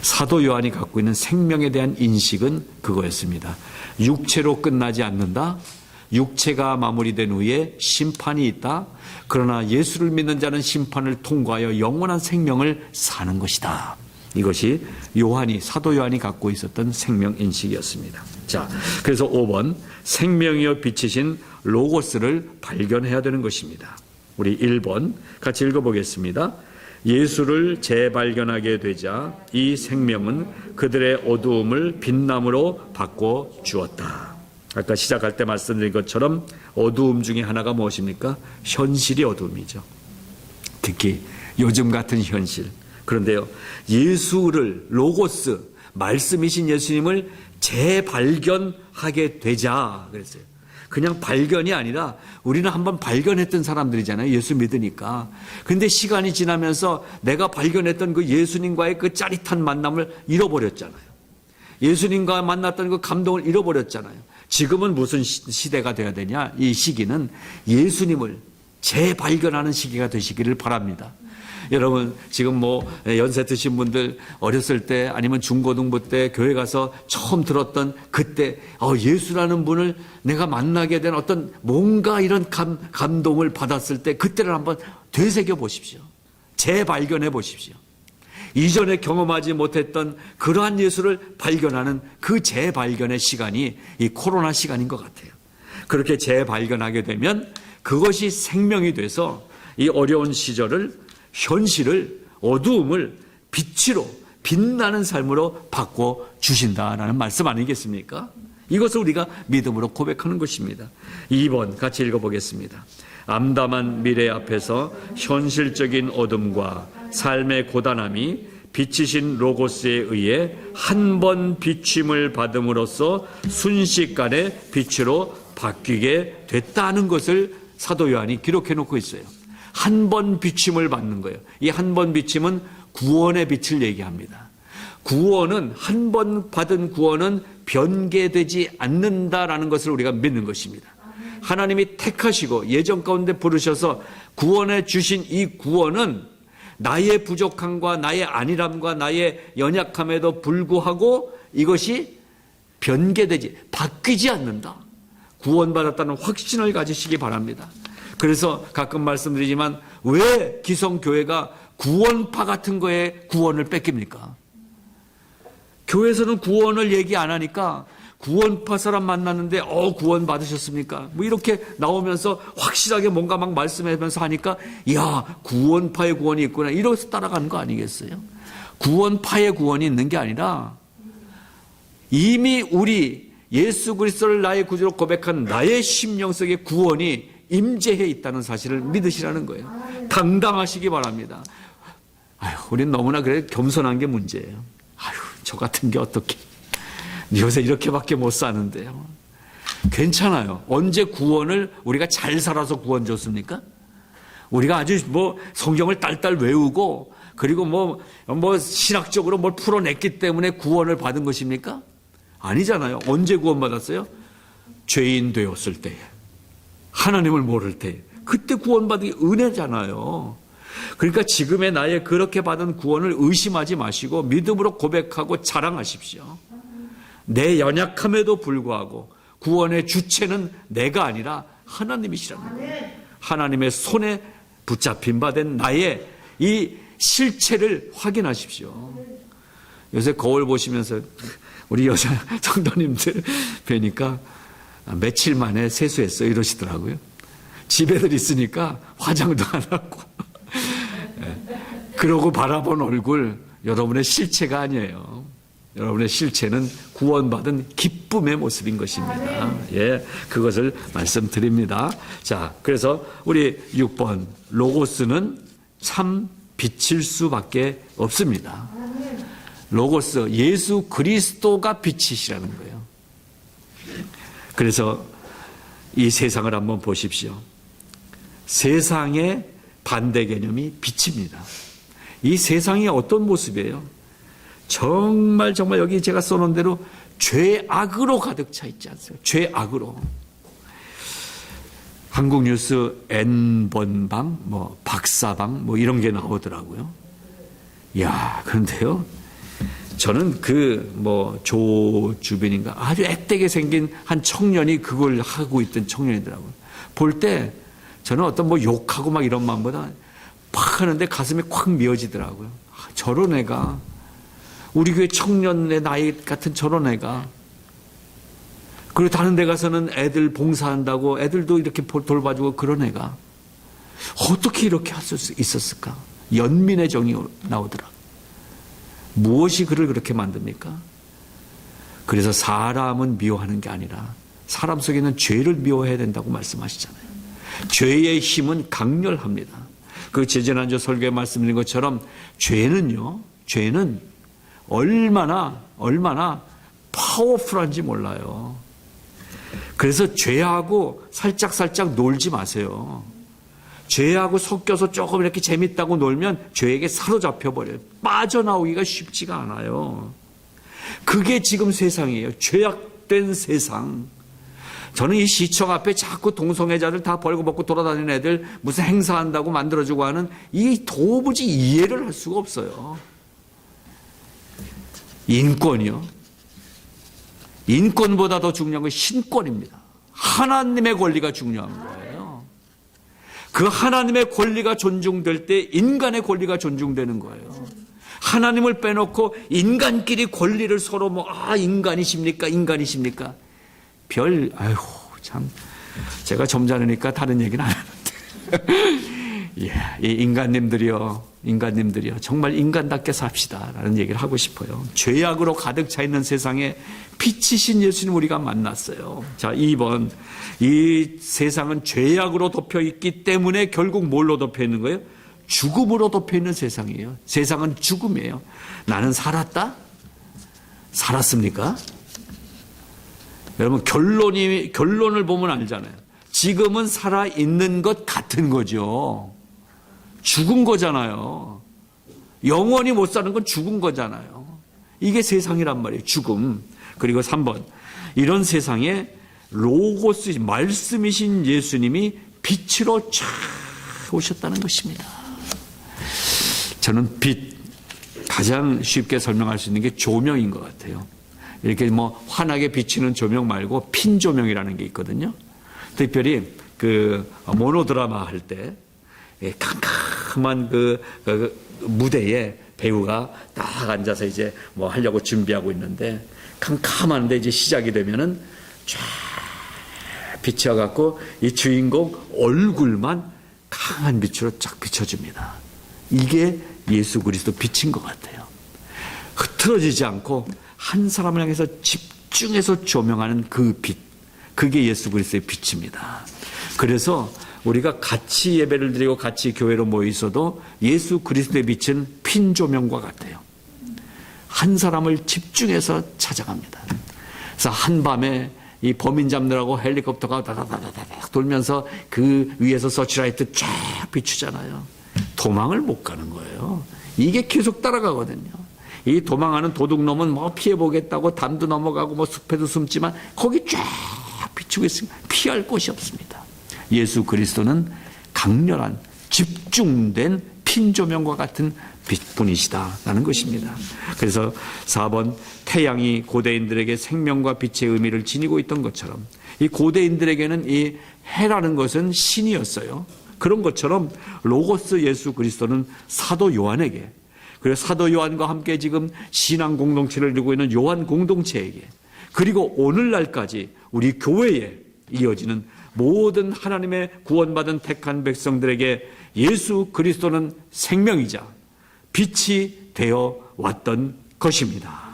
사도 요한이 갖고 있는 생명에 대한 인식은 그거였습니다. 육체로 끝나지 않는다. 육체가 마무리된 후에 심판이 있다. 그러나 예수를 믿는 자는 심판을 통과하여 영원한 생명을 사는 것이다. 이것이 사도 요한이 갖고 있었던 생명 인식이었습니다. 자, 그래서 5번 생명이여 빛이신 로고스를 발견해야 되는 것입니다. 우리 1번 같이 읽어보겠습니다. 예수를 재발견하게 되자 이 생명은 그들의 어두움을 빛남으로 바꿔 주었다. 아까 시작할 때 말씀드린 것처럼 어두움 중에 하나가 무엇입니까? 현실이 어두움이죠. 특히 요즘 같은 현실. 그런데요, 예수를, 로고스, 말씀이신 예수님을 재발견하게 되자 그랬어요. 그냥 발견이 아니라 우리는 한번 발견했던 사람들이잖아요. 예수 믿으니까. 근데 시간이 지나면서 내가 발견했던 그 예수님과의 그 짜릿한 만남을 잃어버렸잖아요. 예수님과 만났던 그 감동을 잃어버렸잖아요. 지금은 무슨 시대가 되어야 되냐? 이 시기는 예수님을 재발견하는 시기가 되시기를 바랍니다. 여러분 지금 연세 드신 분들 어렸을 때 아니면 중고등부 때 교회 가서 처음 들었던 그때 예수라는 분을 내가 만나게 된 어떤 뭔가 이런 감동을 받았을 때 그때를 한번 되새겨 보십시오. 재발견해 보십시오. 이전에 경험하지 못했던 그러한 예수를 발견하는 그 재발견의 시간이 이 코로나 시간인 것 같아요. 그렇게 재발견하게 되면 그것이 생명이 돼서 이 어려운 시절을, 현실을, 어두움을 빛으로, 빛나는 삶으로 바꿔 주신다라는 말씀 아니겠습니까? 이것을 우리가 믿음으로 고백하는 것입니다. 2번 같이 읽어보겠습니다. 암담한 미래 앞에서 현실적인 어둠과 삶의 고단함이 빛이신 로고스에 의해 한 번 비침을 받음으로써 순식간에 빛으로 바뀌게 됐다는 것을 사도 요한이 기록해 놓고 있어요. 한 번 비침을 받는 거예요. 이 한 번 비침은 구원의 빛을 얘기합니다. 구원은 한 번 받은 구원은 변개되지 않는다라는 것을 우리가 믿는 것입니다. 하나님이 택하시고 예정 가운데 부르셔서 구원해 주신 이 구원은 나의 부족함과 나의 안일함과 나의 연약함에도 불구하고 이것이 변개되지, 바뀌지 않는다. 구원받았다는 확신을 가지시기 바랍니다. 그래서 가끔 말씀드리지만 왜 기성교회가 구원파 같은 거에 구원을 뺏깁니까? 교회에서는 구원을 얘기 안 하니까 구원파 사람 만났는데 구원 받으셨습니까? 이렇게 나오면서 확실하게 뭔가 막 말씀하면서 하니까 야, 구원파의 구원이 있구나 이러면서 따라가는 거 아니겠어요? 구원파의 구원이 있는 게 아니라 이미 우리 예수 그리스도를 나의 구주로 고백한 나의 심령 속에 구원이 임재해 있다는 사실을 믿으시라는 거예요. 당당하시기 바랍니다. 우린 너무나 그래 겸손한 게 문제예요. 저 같은 게 어떻게 요새 이렇게밖에 못 사는데요. 괜찮아요. 언제 구원을 우리가 잘 살아서 구원 줬습니까? 우리가 아주 성경을 딸딸 외우고 그리고 신학적으로 뭘 풀어냈기 때문에 구원을 받은 것입니까? 아니잖아요. 언제 구원받았어요? 죄인 되었을 때에, 하나님을 모를 때에, 그때 구원받은 게 은혜잖아요. 그러니까 지금의 나의 그렇게 받은 구원을 의심하지 마시고 믿음으로 고백하고 자랑하십시오. 내 연약함에도 불구하고 구원의 주체는 내가 아니라 하나님이시라는 거예요. 하나님의 손에 붙잡힌 바 된 나의 이 실체를 확인하십시오. 요새 거울 보시면서 우리 여자 성도님들 뵈니까 며칠 만에 세수했어 이러시더라고요. 집에들 있으니까 화장도 안 하고 그러고 바라본 얼굴 여러분의 실체가 아니에요. 여러분의 실체는 구원받은 기쁨의 모습인 것입니다. 예, 그것을 말씀드립니다. 자, 그래서 우리 6번 로고스는 참 빛일 수밖에 없습니다. 로고스, 예수 그리스도가 빛이시라는 거예요. 그래서 이 세상을 한번 보십시오. 세상의 반대 개념이 빛입니다. 이 세상이 어떤 모습이에요? 정말 여기 제가 써놓은 대로 죄악으로 가득 차 있지 않습니까? 죄악으로. 한국 뉴스 N번방, 박사방, 이런 게 나오더라고요. 야, 그런데요. 저는 조주빈인가 아주 액되게 생긴 한 청년이 그걸 하고 있던 청년이더라고요. 볼 때 저는 어떤 욕하고 막 이런 마음보다 팍 하는데 가슴이 콱 미어지더라고요. 저런 애가, 우리 교회 청년의 나이 같은 저런 애가, 그리고 다른 데 가서는 애들 봉사한다고 애들도 이렇게 돌봐주고 그런 애가 어떻게 이렇게 할 수 있었을까? 연민의 정이 나오더라. 무엇이 그를 그렇게 만듭니까? 그래서 사람은 미워하는 게 아니라 사람 속에 있는 죄를 미워해야 된다고 말씀하시잖아요. 죄의 힘은 강렬합니다. 그 지난주 설교에 말씀드린 것처럼 죄는 얼마나 파워풀한지 몰라요. 그래서 죄하고 살짝 놀지 마세요. 죄하고 섞여서 조금 이렇게 재밌다고 놀면 죄에게 사로잡혀 버려요. 빠져나오기가 쉽지가 않아요. 그게 지금 세상이에요. 죄악된 세상. 저는 이 시청 앞에 자꾸 동성애자들 다 벌거벗고 돌아다니는 애들 무슨 행사한다고 만들어주고 하는 이 도무지 이해를 할 수가 없어요. 인권이요. 인권보다 더 중요한 건 신권입니다. 하나님의 권리가 중요한 거예요. 그 하나님의 권리가 존중될 때 인간의 권리가 존중되는 거예요. 하나님을 빼놓고 인간끼리 권리를 서로 인간이십니까? 참 제가 점잖으니까 다른 얘기는 안 하는데 이 인간님들이요 정말 인간답게 삽시다라는 얘기를 하고 싶어요. 죄악으로 가득 차 있는 세상에 빛이신 예수님 우리가 만났어요. 자, 2번, 이 세상은 죄악으로 덮여 있기 때문에 결국 뭘로 덮여 있는 거예요? 죽음으로 덮여 있는 세상이에요. 세상은 죽음이에요. 나는 살았다? 살았습니까? 여러분, 결론을 보면 알잖아요. 지금은 살아있는 것 같은 거죠. 죽은 거잖아요. 영원히 못 사는 건 죽은 거잖아요. 이게 세상이란 말이에요. 죽음. 그리고 3번, 이런 세상에 로고스, 말씀이신 예수님이 빛으로 쫙 오셨다는 것입니다. 저는 빛, 가장 쉽게 설명할 수 있는 게 조명인 것 같아요. 이렇게 환하게 비치는 조명 말고 핀 조명이라는 게 있거든요. 특별히 모노드라마 할 때 캄캄한 무대에 배우가 딱 앉아서 이제 하려고 준비하고 있는데 캄캄한데 이제 시작이 되면은 쫙 비춰갖고 이 주인공 얼굴만 강한 빛으로 쫙 비춰줍니다. 이게 예수 그리스도 빛인 것 같아요. 흐트러지지 않고 한 사람을 향해서 집중해서 조명하는 그 빛, 그게 예수 그리스도의 빛입니다. 그래서 우리가 같이 예배를 드리고 같이 교회로 모여 있어도 예수 그리스도의 빛은 핀 조명과 같아요. 한 사람을 집중해서 찾아갑니다. 그래서 한밤에 이 범인 잡느라고 헬리콥터가 다다다다닥 돌면서 그 위에서 서치라이트 쫙 비추잖아요. 도망을 못 가는 거예요. 이게 계속 따라가거든요. 이 도망하는 도둑놈은 피해보겠다고 담도 넘어가고 숲에도 숨지만 거기 쫙 비추고 있으면 피할 곳이 없습니다. 예수 그리스도는 강렬한 집중된 핀조명과 같은 빛분이시다라는 것입니다. 그래서 4번, 태양이 고대인들에게 생명과 빛의 의미를 지니고 있던 것처럼 이 고대인들에게는 이 해라는 것은 신이었어요. 그런 것처럼 로고스 예수 그리스도는 사도 요한에게, 그리고 사도 요한과 함께 지금 신앙 공동체를 이루고 있는 요한 공동체에게, 그리고 오늘날까지 우리 교회에 이어지는 모든 하나님의 구원받은 택한 백성들에게 예수 그리스도는 생명이자 빛이 되어 왔던 것입니다.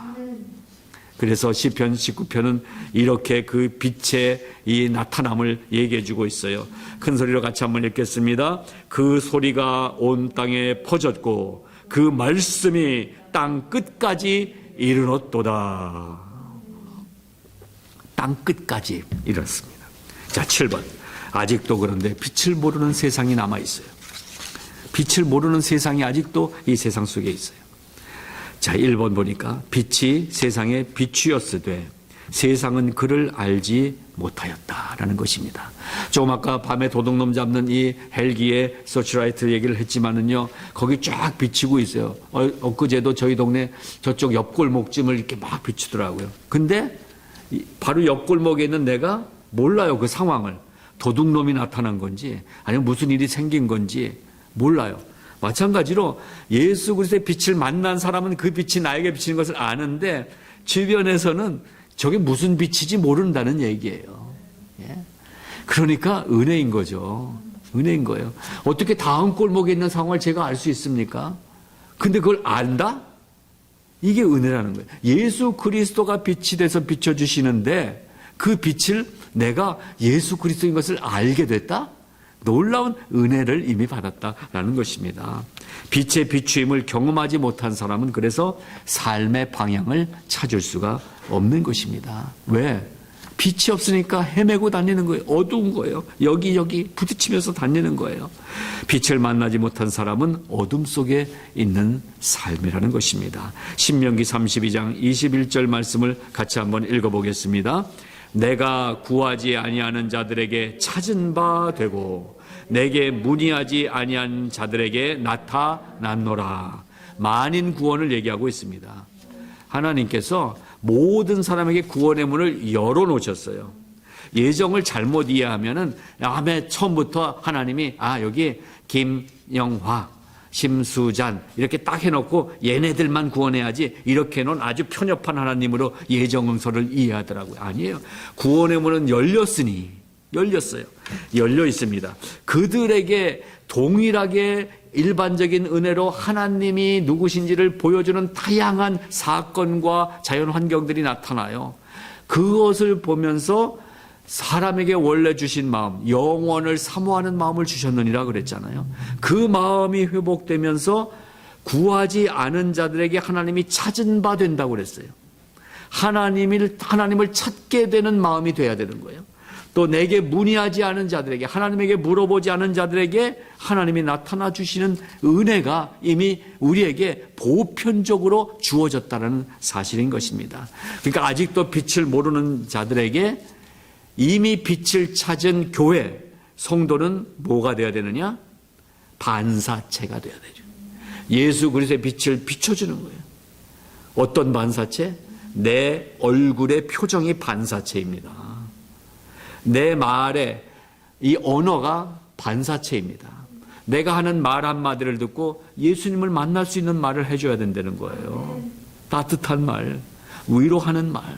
그래서 시편 19편은 이렇게 그 빛의 이 나타남을 얘기해 주고 있어요. 큰 소리로 같이 한번 읽겠습니다. 그 소리가 온 땅에 퍼졌고 그 말씀이 땅 끝까지 이르렀도다. 땅 끝까지 이르렀습니다. 자, 7번. 아직도 그런데 빛을 모르는 세상이 남아 있어요. 빛을 모르는 세상이 아직도 이 세상 속에 있어요. 자, 1번 보니까 빛이 세상에 비추었으되 세상은 그를 알지 못하였다라는 것입니다. 조금 아까 밤에 도둑놈 잡는 이 헬기의 서치라이트 얘기를 했지만은요, 거기 쫙 비치고 있어요. 엊그제도 저희 동네 저쪽 옆골목쯤을 이렇게 막 비추더라고요. 근데 바로 옆골목에 있는 내가 몰라요, 그 상황을. 도둑놈이 나타난 건지 아니면 무슨 일이 생긴 건지 몰라요. 마찬가지로 예수 그리스도의 빛을 만난 사람은 그 빛이 나에게 비치는 것을 아는데 주변에서는 저게 무슨 빛인지 모른다는 얘기예요. 예? 그러니까 은혜인 거죠. 은혜인 거예요. 어떻게 다음 골목에 있는 상황을 제가 알 수 있습니까? 근데 그걸 안다? 이게 은혜라는 거예요. 예수 그리스도가 빛이 돼서 비춰주시는데 그 빛을 내가 예수 그리스도인 것을 알게 됐다? 놀라운 은혜를 이미 받았다라는 것입니다. 빛의 비추임을 경험하지 못한 사람은 그래서 삶의 방향을 찾을 수가 없는 것입니다. 왜? 빛이 없으니까 헤매고 다니는 거예요. 어두운 거예요. 여기저기 부딪히면서 다니는 거예요. 빛을 만나지 못한 사람은 어둠 속에 있는 삶이라는 것입니다. 신명기 32장 21절 말씀을 같이 한번 읽어보겠습니다. 내가 구하지 아니하는 자들에게 찾은 바 되고 내게 문의하지 아니한 자들에게 나타났노라. 만인 구원을 얘기하고 있습니다. 하나님께서 모든 사람에게 구원의 문을 열어놓으셨어요. 예정을 잘못 이해하면은 맨 처음부터 하나님이 여기 김영화, 심수잔 이렇게 딱 해놓고 얘네들만 구원해야지 이렇게 해놓은 아주 편협한 하나님으로 예정응서를 이해하더라고요. 아니에요. 구원의 문은 열렸어요. 열려 있습니다. 그들에게 동일하게 일반적인 은혜로 하나님이 누구신지를 보여주는 다양한 사건과 자연 환경들이 나타나요. 그것을 보면서 사람에게 원래 주신 마음, 영원을 사모하는 마음을 주셨느니라 그랬잖아요. 그 마음이 회복되면서 구하지 않은 자들에게 하나님이 찾은 바 된다고 그랬어요. 하나님을 찾게 되는 마음이 돼야 되는 거예요. 또 내게 문의하지 않은 자들에게, 하나님에게 물어보지 않은 자들에게 하나님이 나타나 주시는 은혜가 이미 우리에게 보편적으로 주어졌다는 사실인 것입니다. 그러니까 아직도 빛을 모르는 자들에게 이미 빛을 찾은 교회, 성도는 뭐가 되어야 되느냐? 반사체가 되어야 되죠. 예수 그리스도의 빛을 비춰주는 거예요. 어떤 반사체? 내 얼굴의 표정이 반사체입니다. 내 말에 이 언어가 반사체입니다. 내가 하는 말 한마디를 듣고 예수님을 만날 수 있는 말을 해줘야 된다는 거예요. 따뜻한 말, 위로하는 말.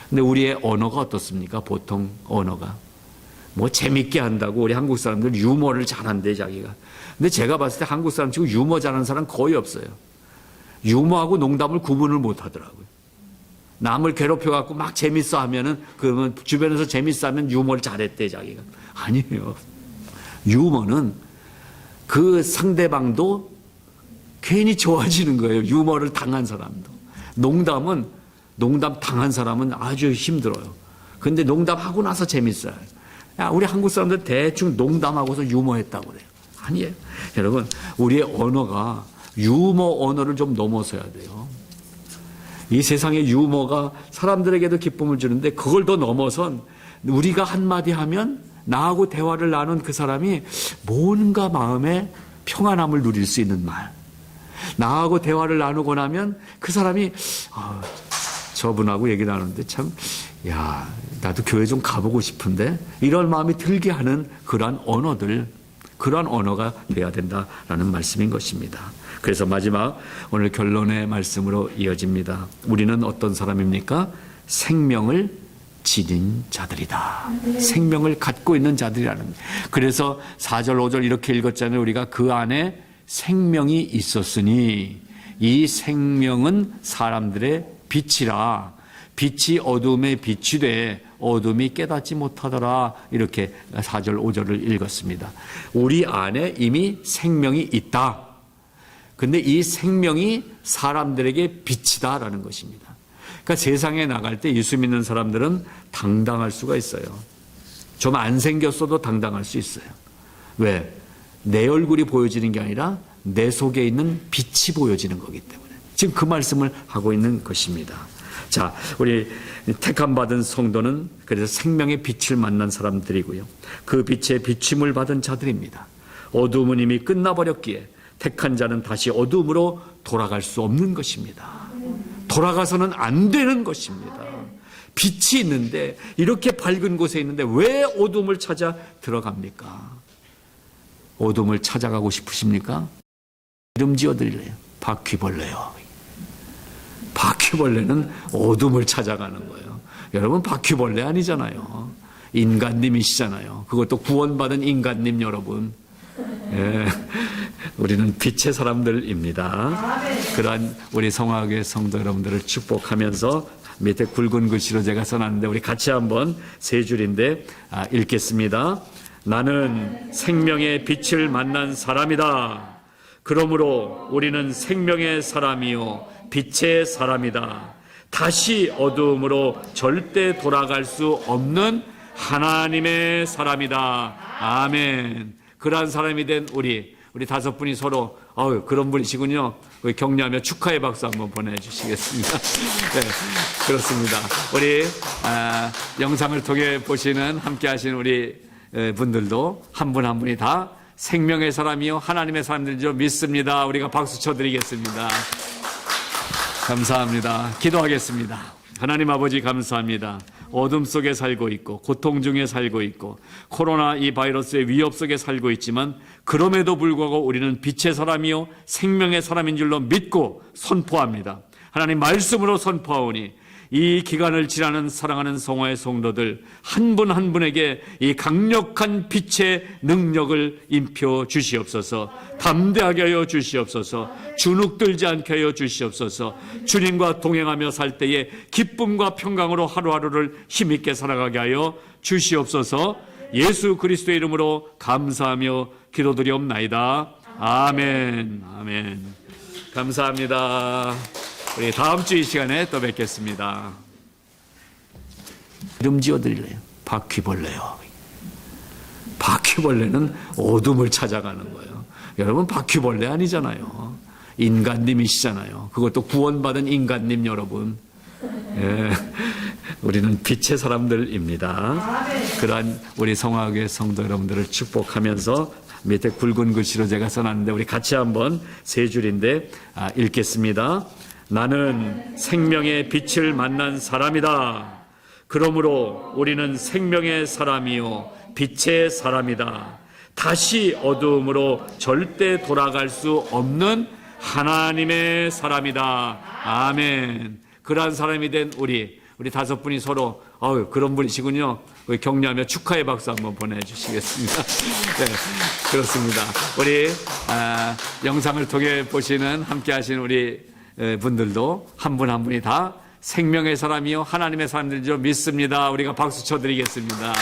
근데 우리의 언어가 어떻습니까? 보통 언어가. 뭐 재밌게 한다고 우리 한국 사람들 유머를 잘한대 자기가. 근데 제가 봤을 때 한국 사람 치고 유머 잘하는 사람 거의 없어요. 유머하고 농담을 구분을 못 하더라고요. 남을 괴롭혀갖고 막 재밌어 하면은, 그러면 주변에서 재밌어 하면 유머를 잘했대, 자기가. 아니에요. 유머는 그 상대방도 괜히 좋아지는 거예요. 유머를 당한 사람도. 농담은, 농담 당한 사람은 아주 힘들어요. 근데 농담하고 나서 재밌어요. 우리 한국 사람들 대충 농담하고서 유머했다고 그래요. 아니에요. 여러분, 우리의 언어가 유머 언어를 좀 넘어서야 돼요. 이 세상의 유머가 사람들에게도 기쁨을 주는데 그걸 더 넘어선 우리가 한마디 하면 나하고 대화를 나눈 그 사람이 뭔가 마음에 평안함을 누릴 수 있는 말. 나하고 대화를 나누고 나면 그 사람이 저분하고 얘기 나누는데 참, 나도 교회 좀 가보고 싶은데 이런 마음이 들게 하는 그러한 언어들, 그러한 언어가 돼야 된다라는 말씀인 것입니다. 그래서 마지막 오늘 결론의 말씀으로 이어집니다. 우리는 어떤 사람입니까? 생명을 지닌 자들이다. 생명을 갖고 있는 자들이라는 거예요. 그래서 4절 5절 이렇게 읽었잖아요. 우리가 그 안에 생명이 있었으니 이 생명은 사람들의 빛이라. 빛이 어둠에 빛이 돼 어둠이 깨닫지 못하더라. 이렇게 4절 5절을 읽었습니다. 우리 안에 이미 생명이 있다. 근데 이 생명이 사람들에게 빛이다라는 것입니다. 그러니까 세상에 나갈 때 예수 믿는 사람들은 당당할 수가 있어요. 좀 안 생겼어도 당당할 수 있어요. 왜? 내 얼굴이 보여지는 게 아니라 내 속에 있는 빛이 보여지는 거기 때문에 지금 그 말씀을 하고 있는 것입니다. 자, 우리 택함 받은 성도는 그래서 생명의 빛을 만난 사람들이고요. 그 빛에 비침을 받은 자들입니다. 어두움은 이미 끝나버렸기에 택한 자는 다시 어두움으로 돌아갈 수 없는 것입니다. 돌아가서는 안 되는 것입니다. 빛이 있는데, 이렇게 밝은 곳에 있는데 왜 어둠을 찾아 들어갑니까? 어둠을 찾아가고 싶으십니까? 이름 지어드릴래요. 바퀴벌레요. 바퀴벌레는 어둠을 찾아가는 거예요. 여러분, 바퀴벌레 아니잖아요. 인간님이시잖아요. 그것도 구원받은 인간님 여러분. 예, 우리는 빛의 사람들입니다. 그러한 우리 성화교회 성도 여러분들을 축복하면서 밑에 굵은 글씨로 제가 써놨는데 우리 같이 한번 세 줄인데 읽겠습니다. 나는 생명의 빛을 만난 사람이다. 그러므로 우리는 생명의 사람이요 빛의 사람이다. 다시 어두움으로 절대 돌아갈 수 없는 하나님의 사람이다. 아멘. 그러한 사람이 된 우리 다섯 분이 서로 그런 분이시군요. 격려하며 축하의 박수 한번 보내주시겠습니다. 네, 그렇습니다. 우리 영상을 통해 보시는 함께하신 우리 분들도 한 분 한 분이 다 생명의 사람이요 하나님의 사람들인 줄 믿습니다. 우리가 박수 쳐드리겠습니다. 감사합니다. 기도하겠습니다. 하나님 아버지 감사합니다. 어둠 속에 살고 있고 고통 중에 살고 있고 코로나 이 바이러스의 위협 속에 살고 있지만 그럼에도 불구하고 우리는 빛의 사람이요 생명의 사람인 줄로 믿고 선포합니다. 하나님 말씀으로 선포하오니 이 기간을 지나는 사랑하는 성화의 성도들 한 분 한 분에게 이 강력한 빛의 능력을 임표 주시옵소서. 담대하게 하여 주시옵소서. 주눅들지 않게 하여 주시옵소서. 주님과 동행하며 살 때에 기쁨과 평강으로 하루하루를 힘있게 살아가게 하여 주시옵소서. 예수 그리스도의 이름으로 감사하며 기도드리옵나이다. 아멘. 아멘. 감사합니다. 우리 다음 주 이 시간에 또 뵙겠습니다. 이름 지어드릴래요. 바퀴벌레요. 바퀴벌레는 어둠을 찾아가는 거예요. 여러분, 바퀴벌레 아니잖아요. 인간님이시잖아요. 그것도 구원받은 인간님 여러분. 예, 우리는 빛의 사람들입니다. 그러한 우리 성화교회 성도 여러분들을 축복하면서 밑에 굵은 글씨로 제가 써놨는데 우리 같이 한번 세 줄인데 읽겠습니다. 나는 생명의 빛을 만난 사람이다. 그러므로 우리는 생명의 사람이요 빛의 사람이다. 다시 어두움으로 절대 돌아갈 수 없는 하나님의 사람이다. 아멘. 그러한 사람이 된 우리 다섯 분이 서로 그런 분이시군요. 격려하며 축하의 박수 한번 보내주시겠습니다. 네, 그렇습니다. 우리 영상을 통해 보시는 함께하신 우리 분들도 한 분 한 분이 다 생명의 사람이요 하나님의 사람들인 줄 믿습니다. 우리가 박수 쳐드리겠습니다.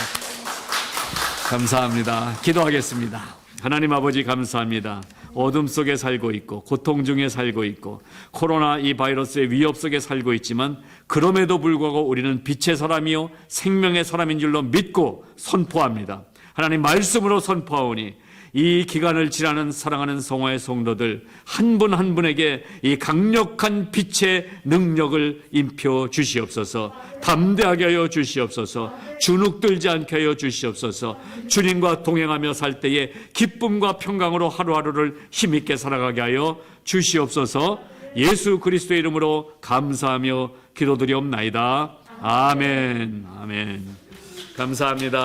감사합니다. 기도하겠습니다. 하나님 아버지 감사합니다. 어둠 속에 살고 있고 고통 중에 살고 있고 코로나 이 바이러스의 위협 속에 살고 있지만 그럼에도 불구하고 우리는 빛의 사람이요 생명의 사람인 줄로 믿고 선포합니다. 하나님 말씀으로 선포하오니 이 기간을 지나는 사랑하는 성화의 성도들 한 분 한 분에게 이 강력한 빛의 능력을 임표 주시옵소서. 담대하게 하여 주시옵소서. 주눅들지 않게 하여 주시옵소서. 주님과 동행하며 살 때에 기쁨과 평강으로 하루하루를 힘있게 살아가게 하여 주시옵소서. 예수 그리스도의 이름으로 감사하며 기도드리옵나이다. 아멘. 아멘. 감사합니다.